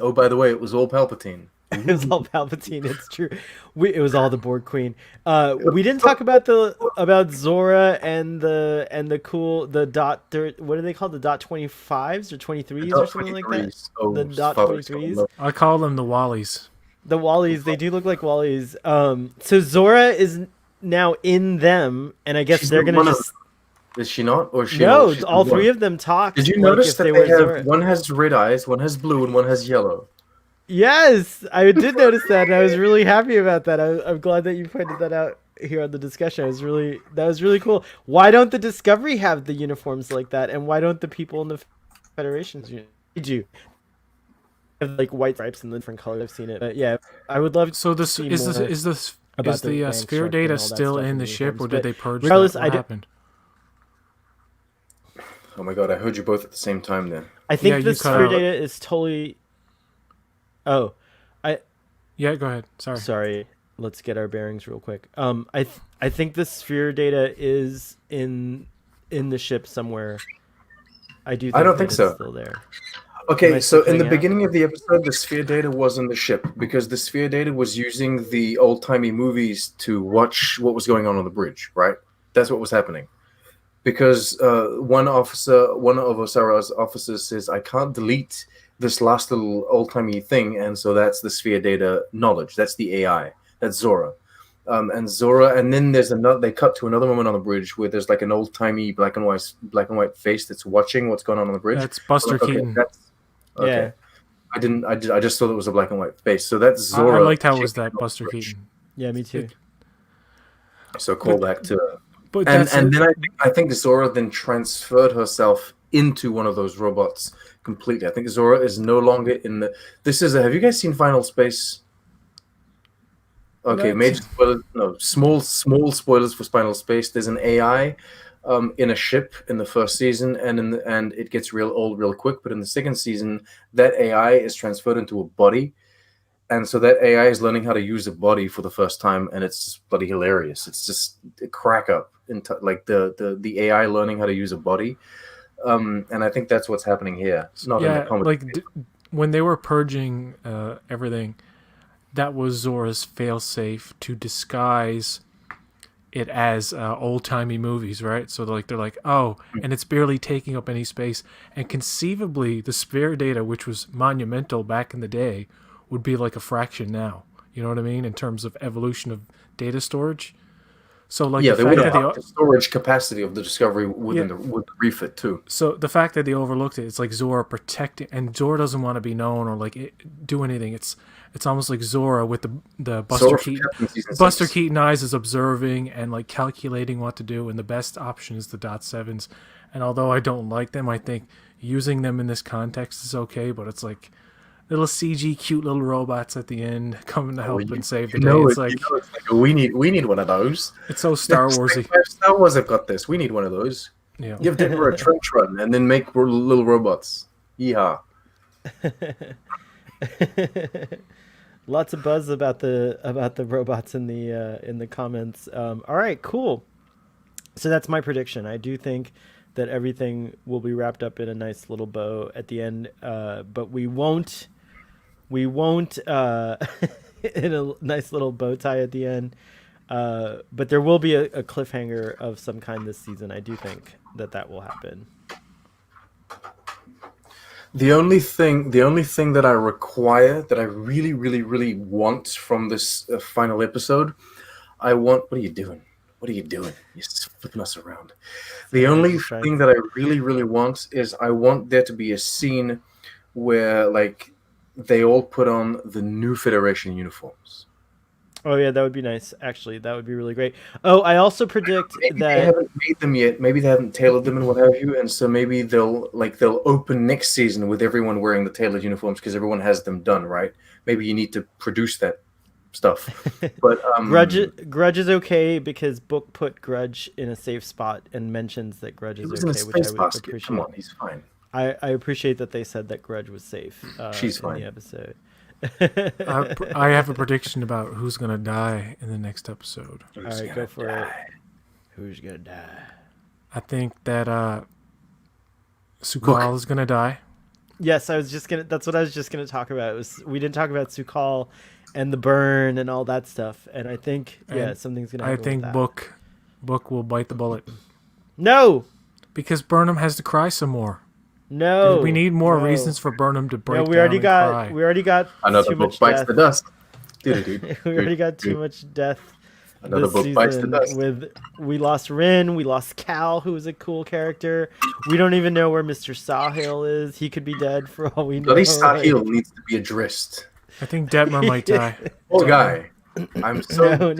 Speaker 2: Oh, by the way, it was all Palpatine.
Speaker 1: It was all Palpatine. It's true. It was all the Borg Queen. We didn't talk about Zora and the dot. What do they call the dot 25s or 23s or something like that? The dot 23s.
Speaker 3: I call them the Wallies.
Speaker 1: The Wallies. They do look like Wallies. So Zora is now in them, and I guess they're gonna just.
Speaker 2: Is she not? Or she?
Speaker 1: No, all three of them talk.
Speaker 2: Did you notice that they have one has red eyes, one has blue, and one has yellow?
Speaker 1: Yes, I did notice that, and I was really happy about that. I'm glad that you pointed that out here on the discussion. That was really cool. Why don't the Discovery have the uniforms like that, and why don't the people in the Federation's do? Have like white stripes and different colors. I've seen it, but yeah, I would love.
Speaker 3: So is the sphere data still in the ship, or did they purge that? What happened?
Speaker 2: Oh my god! I heard you both at the same time. Then
Speaker 1: I think the sphere data is totally. Oh,
Speaker 3: yeah. Go ahead.
Speaker 1: Sorry. Let's get our bearings real quick. I think the sphere data is in the ship somewhere. I do.
Speaker 2: I don't think so.
Speaker 1: It's still there.
Speaker 2: Okay, so in the beginning of the episode, the sphere data was in the ship because the sphere data was using the old timey movies to watch what was going on the bridge. Right, that's what was happening. because one of Osara's officers says, I can't delete this last little old-timey thing, and so that's the sphere data knowledge. That's the AI. That's Zora. And Zora, and then there's another. They cut to another moment on the bridge where there's like an old-timey black and white face that's watching what's going on the bridge.
Speaker 3: That's Buster
Speaker 2: Okay,
Speaker 3: Keaton.
Speaker 2: okay. I just thought it was a black and white face. So that's Zora.
Speaker 3: I liked how it was that Buster Keaton.
Speaker 1: Yeah, me too.
Speaker 2: So callback to.
Speaker 3: But
Speaker 2: And then I think Zora then transferred herself into one of those robots completely. I think Zora is no longer in the. This is. Have you guys seen Final Space? Okay, major spoilers. No, small spoilers for Final Space. There's an AI in a ship in the first season, and it gets real old real quick. But in the second season, that AI is transferred into a body. And so that AI is learning how to use a body for the first time, and it's just bloody hilarious. It's just a crack up, like the AI learning how to use a body, and I think that's what's happening here. It's not in the comedy.
Speaker 3: Like when they were purging everything, that was Zora's failsafe to disguise it as old timey movies, right? So they're like, oh, and it's barely taking up any space, and conceivably the sphere data, which was monumental back in the day, would be like a fraction now. You know what I mean? In terms of evolution of data storage. So like
Speaker 2: yeah,
Speaker 3: the
Speaker 2: they
Speaker 3: fact
Speaker 2: would
Speaker 3: that
Speaker 2: have the storage capacity of the Discovery with the refit too.
Speaker 3: So the fact that they overlooked it, it's like Zora protecting, and Zora doesn't want to be known or like do anything. It's almost like Zora with the Buster Keaton eyes is observing and like calculating what to do, and the best option is the .7s. And although I don't like them, I think using them in this context is okay. But it's like little CG cute little robots at the end coming to help and save the day. It's like
Speaker 2: we need one of those.
Speaker 3: It's so Star Warsy.
Speaker 2: Star Wars have got this. We need one of those.
Speaker 3: Yeah.
Speaker 2: Give Denver a trench run and then make little robots. Yeehaw.
Speaker 1: Lots of buzz about the robots in the comments. All right, cool. So that's my prediction. I do think that everything will be wrapped up in a nice little bow at the end, but we won't in a nice little bow tie at the end. But there will be a cliffhanger of some kind this season. I do think that will happen.
Speaker 2: The only thing that I require, that I really, really, really want from this final episode, what are you doing? What are you doing? You're just flipping us around. The only thing that I really, really want is I want there to be a scene where like they all put on the new Federation uniforms.
Speaker 1: Oh yeah, that would be nice. Actually, that would be really great. Oh, I also predict
Speaker 2: maybe
Speaker 1: that
Speaker 2: they haven't made them yet. Maybe they haven't tailored them and what have you. And so maybe they'll open next season with everyone wearing the tailored uniforms because everyone has them done, right? Maybe you need to produce that stuff. But
Speaker 1: Grudge is okay because Book put Grudge in a safe spot and mentions that Grudge is okay, which I would appreciate.
Speaker 2: Come on, he's fine.
Speaker 1: I appreciate that they said that Grudge was safe.
Speaker 2: She's fine
Speaker 1: in the episode.
Speaker 3: I have a prediction about who's gonna die in the next episode.
Speaker 1: All right, go for it. Who's gonna die?
Speaker 3: I think that Sukal is gonna die.
Speaker 1: Yes, that's what I was just gonna talk about. We didn't talk about Sukal and the burn and all that stuff, and I think something's gonna happen.
Speaker 3: I think
Speaker 1: with that.
Speaker 3: Book will bite the bullet.
Speaker 1: No,
Speaker 3: because Burnham has to cry some more.
Speaker 1: No,
Speaker 3: we need more reasons for Burnham to break down and cry.
Speaker 1: We already got
Speaker 2: another
Speaker 1: too
Speaker 2: book
Speaker 1: much
Speaker 2: bites
Speaker 1: death.
Speaker 2: the dust.
Speaker 1: We already got too much death.
Speaker 2: Another book bites the dust.
Speaker 1: We lost Rin, we lost Cal, who was a cool character. We don't even know where Mr. Sahil is. He could be dead for all we know.
Speaker 2: Bloody Sahil needs to be addressed.
Speaker 3: I think Detmer might die.
Speaker 2: Poor guy. I'm so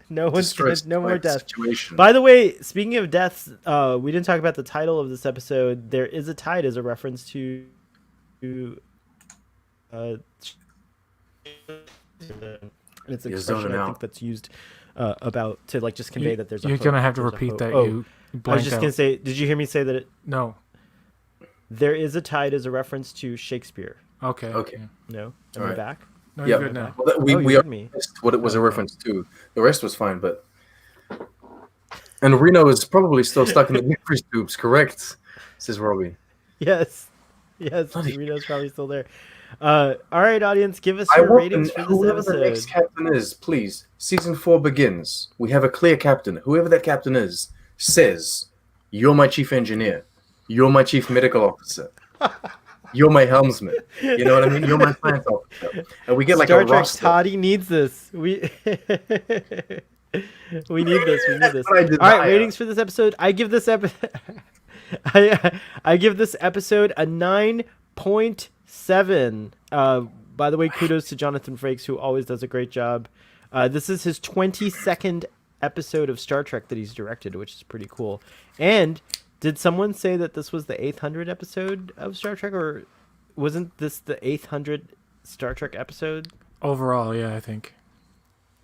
Speaker 1: no one's no more death.
Speaker 2: Situation.
Speaker 1: By the way, speaking of deaths, we didn't talk about the title of this episode. There is a tide as a reference to and it's an expression I think that's used about to like just convey that there's a
Speaker 3: you're
Speaker 1: hope.
Speaker 3: gonna have to
Speaker 1: There's a
Speaker 3: repeat
Speaker 1: hope.
Speaker 3: that.
Speaker 1: Oh,
Speaker 3: You
Speaker 1: I was just gonna say, did you hear me say that
Speaker 3: No.
Speaker 1: there is a tide as a reference to Shakespeare?
Speaker 3: Okay.
Speaker 2: Okay.
Speaker 3: Yeah.
Speaker 1: No? Am
Speaker 2: All
Speaker 1: I
Speaker 2: right.
Speaker 1: back?
Speaker 3: No,
Speaker 2: Yeah,
Speaker 3: you're good now.
Speaker 2: well, we
Speaker 1: heard me.
Speaker 2: missed what it was a reference to. The rest was fine, but and Reno is probably still stuck in the Newcrest tubes, correct? Says Robbie.
Speaker 1: Yes. Reno's probably still there. All right, audience, give us your ratings for this
Speaker 2: whoever the next
Speaker 1: episode.
Speaker 2: captain is, please. Season 4 begins. We have a clear captain. Whoever that captain is says, You're my chief engineer. You're my chief medical officer. You're my helmsman. You know what I mean? You're my science officer. And we get like
Speaker 1: Star
Speaker 2: a
Speaker 1: Trek
Speaker 2: roster.
Speaker 1: Toddy needs this. We we need this. We need this.
Speaker 2: what I
Speaker 1: All
Speaker 2: desire.
Speaker 1: right, ratings for this episode. I give this I give this episode a 9.7. By the way, kudos to Jonathan Frakes, who always does a great job. This is his 22nd episode of Star Trek that he's directed, which is pretty cool. And did someone say that this was the 800 episode of Star Trek, or wasn't this the 800 Star Trek episode?
Speaker 3: Overall, yeah, I think.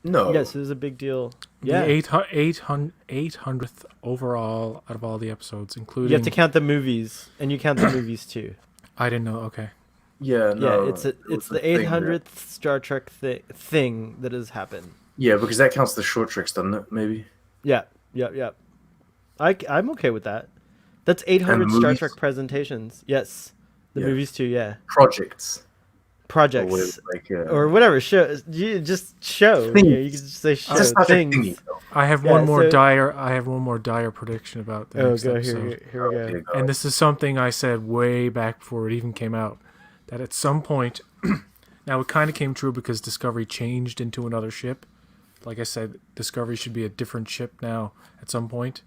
Speaker 2: No.
Speaker 1: Yes, it was a big deal. Yeah.
Speaker 3: The 800th overall out of all the episodes, including...
Speaker 1: You have to count the movies, and you count the movies too.
Speaker 3: I didn't know, okay.
Speaker 2: Yeah, no.
Speaker 1: Yeah, it's the 800th Star Trek thing that has happened.
Speaker 2: Yeah, because that counts the short tricks, doesn't it? Maybe.
Speaker 1: Yeah. I'm okay with that. That's 800
Speaker 2: And
Speaker 1: Star
Speaker 2: movies?
Speaker 1: Trek presentations. Yes. The
Speaker 2: Yeah.
Speaker 1: movies too, yeah.
Speaker 2: Projects.
Speaker 1: Projects. Or whatever. Show. You just show.
Speaker 2: Things.
Speaker 1: Yeah, you can just say show.
Speaker 2: It's not a
Speaker 1: Things.
Speaker 2: thingy, though.
Speaker 3: I have
Speaker 1: Yeah,
Speaker 3: one more
Speaker 1: so-
Speaker 3: dire prediction about the
Speaker 1: Oh,
Speaker 3: next
Speaker 1: go.
Speaker 3: episode.
Speaker 1: Here we go.
Speaker 2: Okay, go.
Speaker 3: And this is something I said way back before it even came out, that at some point, now it kind of came true because Discovery changed into another ship. Like I said, Discovery should be a different ship now at some point.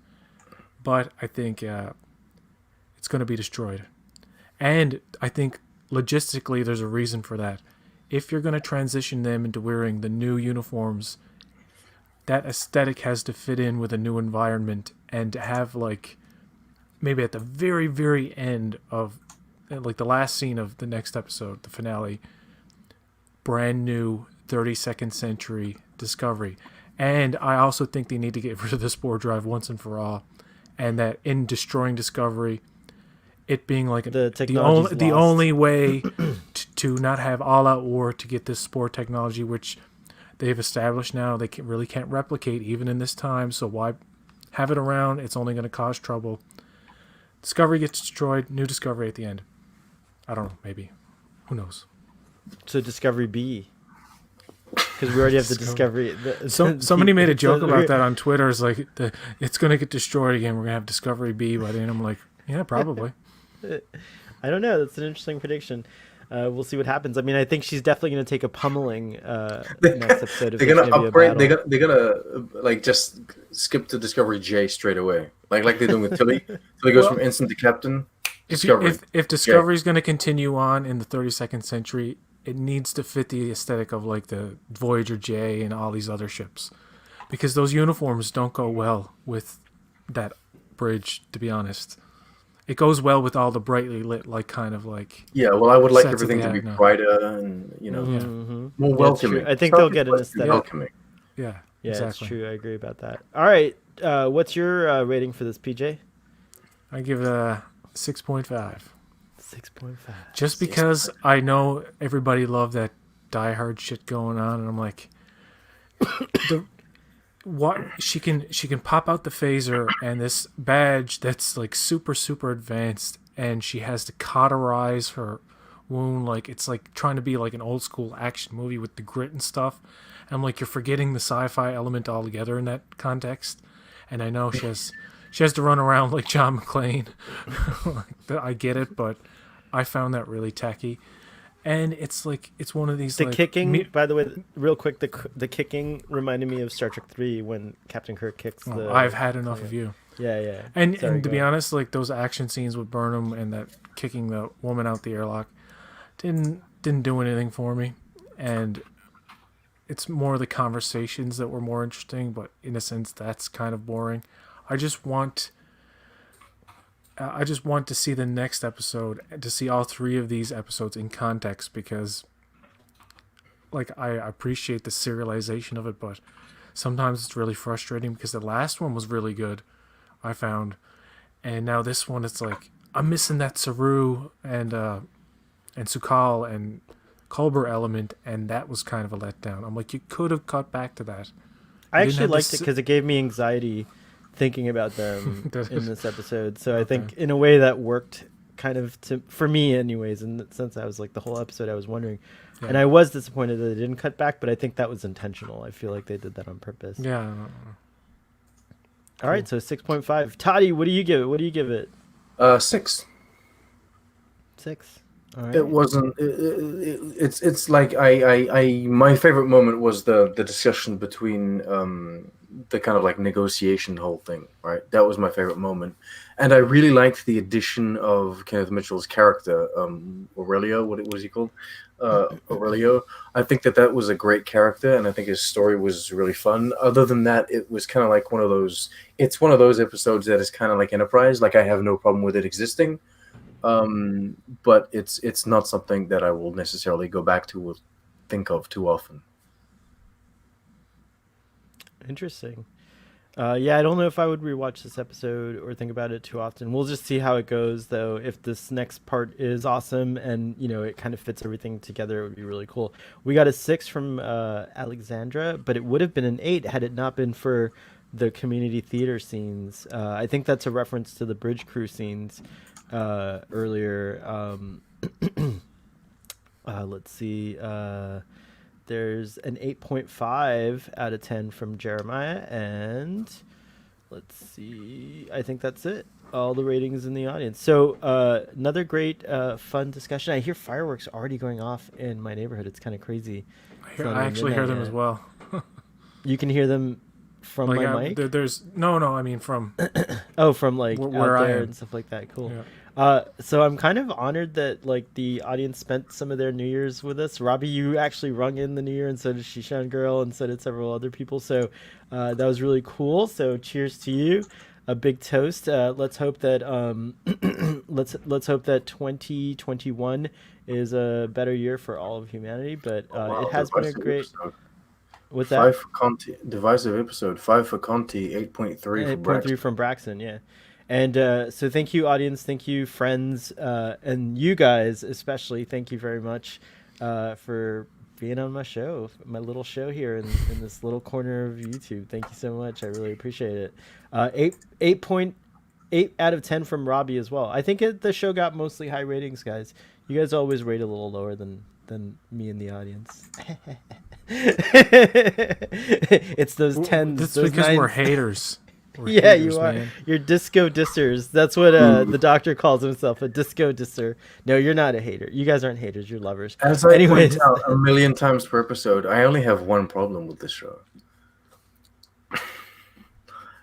Speaker 3: But I think it's going to be destroyed. And I think logistically there's a reason for that. If you're going to transition them into wearing the new uniforms, that aesthetic has to fit in with a new environment, and to have like maybe at the very, very end of like the last scene of the next episode, the finale, brand new 32nd century Discovery. And I also think they need to get rid of the spore drive once and for all, and that in destroying Discovery, it being like
Speaker 1: The technology's
Speaker 3: the
Speaker 1: lost.
Speaker 3: only way to not have all-out war to get this spore technology, which they've established now they really can't replicate even in this time, so why have it around? It's only going to cause trouble. Discovery gets destroyed, new Discovery at the end. I don't know, maybe. Who knows?
Speaker 1: So Discovery B. Because we already have the Discovery.
Speaker 3: Somebody made a joke about that on Twitter. It's like, it's going to get destroyed again. We're going to have Discovery B by the end. I'm like, yeah, probably.
Speaker 1: I don't know. That's an interesting prediction. We'll see what happens. I mean, I think she's definitely going to take a pummeling next episode. If
Speaker 2: They're
Speaker 1: there's
Speaker 2: gonna
Speaker 1: gonna be a
Speaker 2: upgrade.
Speaker 1: battle.
Speaker 2: They're gonna like just skip to Discovery J straight away, like they're doing with Tilly. Tilly goes
Speaker 3: Well,
Speaker 2: from ensign to captain.
Speaker 3: If
Speaker 2: Discovery.
Speaker 3: if Discovery is going to continue on in the 32nd century, it needs to fit the aesthetic of like the Voyager J and all these other ships, because those uniforms don't go well with that bridge. To be honest, it goes well with all the brightly lit, like kind of like.
Speaker 2: Yeah, well, I would like
Speaker 3: Sets
Speaker 2: everything
Speaker 3: that
Speaker 2: to
Speaker 3: they
Speaker 2: be
Speaker 3: have now.
Speaker 2: brighter and more
Speaker 1: Yeah, it's
Speaker 2: welcoming.
Speaker 1: true. I think they'll get an
Speaker 2: Starfleet's
Speaker 1: aesthetic.
Speaker 2: welcoming.
Speaker 3: Yeah,
Speaker 1: Yeah,
Speaker 3: exactly.
Speaker 1: it's true. I agree about that. All right. What's your rating for this, PJ?
Speaker 3: I give it a 6.5.
Speaker 1: 6.5.
Speaker 3: Just because I know everybody loved that Die Hard shit going on, and I'm like, what she can pop out the phaser and this badge that's like super super advanced, and she has to cauterize her wound like it's like trying to be like an old school action movie with the grit and stuff. And I'm like, you're forgetting the sci-fi element altogether in that context. And I know she has to run around like John McClane. I get it, but I found that really tacky. And it's like, it's one of these
Speaker 1: The
Speaker 3: like,
Speaker 1: kicking, by the way, real quick, the kicking reminded me of Star Trek 3 when Captain Kirk kicks the.
Speaker 3: I've had enough of you.
Speaker 1: Yeah.
Speaker 3: And
Speaker 1: Sorry,
Speaker 3: and to
Speaker 1: go
Speaker 3: be
Speaker 1: ahead.
Speaker 3: honest, like those action scenes with Burnham and that kicking the woman out the airlock didn't do anything for me. And it's more the conversations that were more interesting, but in a sense that's kind of boring. I just want to see the next episode, to see all three of these episodes in context, because like I appreciate the serialization of it, but sometimes it's really frustrating because the last one was really good, I found, and now this one it's like I'm missing that Saru and Sukal and Culber element, and that was kind of a letdown. I'm like, you could have cut back to that.
Speaker 1: I
Speaker 3: You didn't
Speaker 1: actually
Speaker 3: have
Speaker 1: liked it
Speaker 3: this-
Speaker 1: because it gave me anxiety thinking about them
Speaker 3: That
Speaker 1: in
Speaker 3: is-
Speaker 1: this episode. So I think in a way that worked kind of for me anyways, in the sense I was like the whole episode I was wondering.
Speaker 3: Yeah.
Speaker 1: And I was disappointed that they didn't cut back, but I think that was intentional. I feel like they did that on purpose.
Speaker 3: Yeah.
Speaker 1: All right, so 6.5. Toddy, what do you give it? What do you give it?
Speaker 2: 6.
Speaker 1: 6. All
Speaker 2: It
Speaker 1: right.
Speaker 2: wasn't. It's like I my favorite moment was the discussion between the kind of like negotiation whole thing, right? That was my favorite moment, and I really liked the addition of Kenneth Mitchell's character, Aurelio. What was he called? Aurelio. I think that was a great character, and I think his story was really fun. Other than that, it was kind of like one of those. It's one of those episodes that is kind of like Enterprise. Like I have no problem with it existing, but it's not something that I will necessarily go back to or think of too often.
Speaker 1: Interesting. Yeah, I don't know if I would rewatch this episode or think about it too often. We'll just see how it goes, though. If this next part is awesome and it kind of fits everything together, it would be really cool. We got a 6 from Alexandra, but it would have been an 8 had it not been for the community theater scenes. I think that's a reference to the bridge crew scenes earlier. Let's see. There's an 8.5 out of 10 from Jeremiah, and let's see. I think that's it. All the ratings in the audience. So another great, fun discussion. I hear fireworks already going off in my neighborhood. It's kind of crazy.
Speaker 3: I actually hear them as well.
Speaker 1: You can hear them from
Speaker 3: Like
Speaker 1: my mic?
Speaker 3: there's no. I mean from
Speaker 1: Oh, from like
Speaker 3: where
Speaker 1: out
Speaker 3: I
Speaker 1: there
Speaker 3: am.
Speaker 1: and stuff like that. Cool.
Speaker 3: Yeah.
Speaker 1: So I'm kind of honored that like the audience spent some of their New Year's with us. Robbie, you actually rung in the New Year, and so did Shishan Girl, and so did several other people. So that was really cool. So cheers to you. A big toast. Let's hope that let's hope that 2021 is a better year for all of humanity. But
Speaker 2: Wow,
Speaker 1: it has been a
Speaker 2: divisive
Speaker 1: great.
Speaker 2: episode.
Speaker 1: What's that?
Speaker 2: 5 for Conti, divisive episode. 5 for Conti, 8.3 for
Speaker 1: 8.3
Speaker 2: Braxton.
Speaker 1: from Braxton, yeah. And so thank you, audience. Thank you, friends. And you guys, especially, thank you very much for being on my show, my little show here in this little corner of YouTube. Thank you so much. I really appreciate it. 8.8 out of 10 from Robbie as well. I think the show got mostly high ratings, guys. You guys always rate a little lower than me in the audience. It's those 10s.
Speaker 3: That's
Speaker 1: those
Speaker 3: because
Speaker 1: 9s.
Speaker 3: we're haters. We're
Speaker 1: Yeah,
Speaker 3: haters,
Speaker 1: you are.
Speaker 3: man.
Speaker 1: You're disco dissers. That's what the doctor calls himself, a disco disser. No, you're not a hater. You guys aren't haters. You're lovers.
Speaker 2: As I
Speaker 1: Anyways,
Speaker 2: point out a million times per episode, I only have one problem with this show.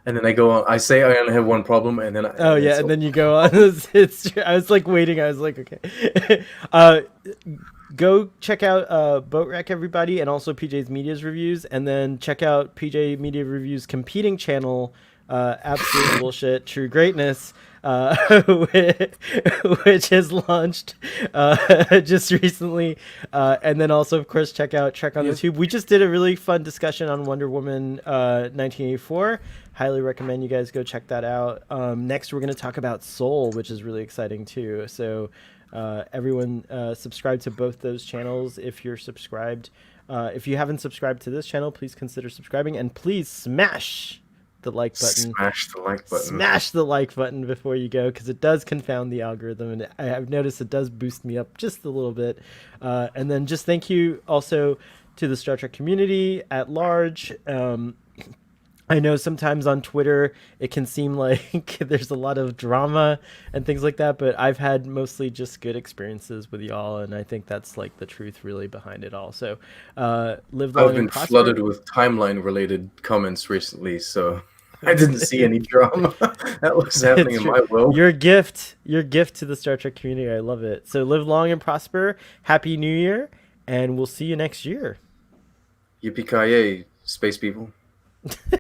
Speaker 2: And then I go on. I say I only have one problem, and then
Speaker 1: oh yeah, and then you go on. It's I was like waiting. I was like, okay. Go check out Boat Wreck, everybody, and also PJ's Media's reviews, and then check out PJ Media Reviews' competing channel, Absolute Bullshit, True Greatness, which has launched just recently. And then also, of course, check out Trek on the Tube. We just did a really fun discussion on Wonder Woman 1984. Highly recommend you guys go check that out. Next, we're going to talk about Soul, which is really exciting too. So everyone subscribe to both those channels if you're subscribed. If you haven't subscribed to this channel, please consider subscribing, and please smash the like button.
Speaker 2: Smash the like button.
Speaker 1: Smash the like button before you go, because it does confound the algorithm, and I've noticed it does boost me up just a little bit. And then just thank you also to the Star Trek community at large. I know sometimes on Twitter it can seem like there's a lot of drama and things like that, but I've had mostly just good experiences with y'all, and I think that's like the truth really behind it all. So live long
Speaker 2: I've been
Speaker 1: and prosper.
Speaker 2: flooded with timeline-related comments recently, so I didn't see any drama that was happening in my world.
Speaker 1: Your gift to the Star Trek community. I love it. So live long and prosper. Happy New Year, and we'll see you next year.
Speaker 2: Yippee-ki-yay, space people.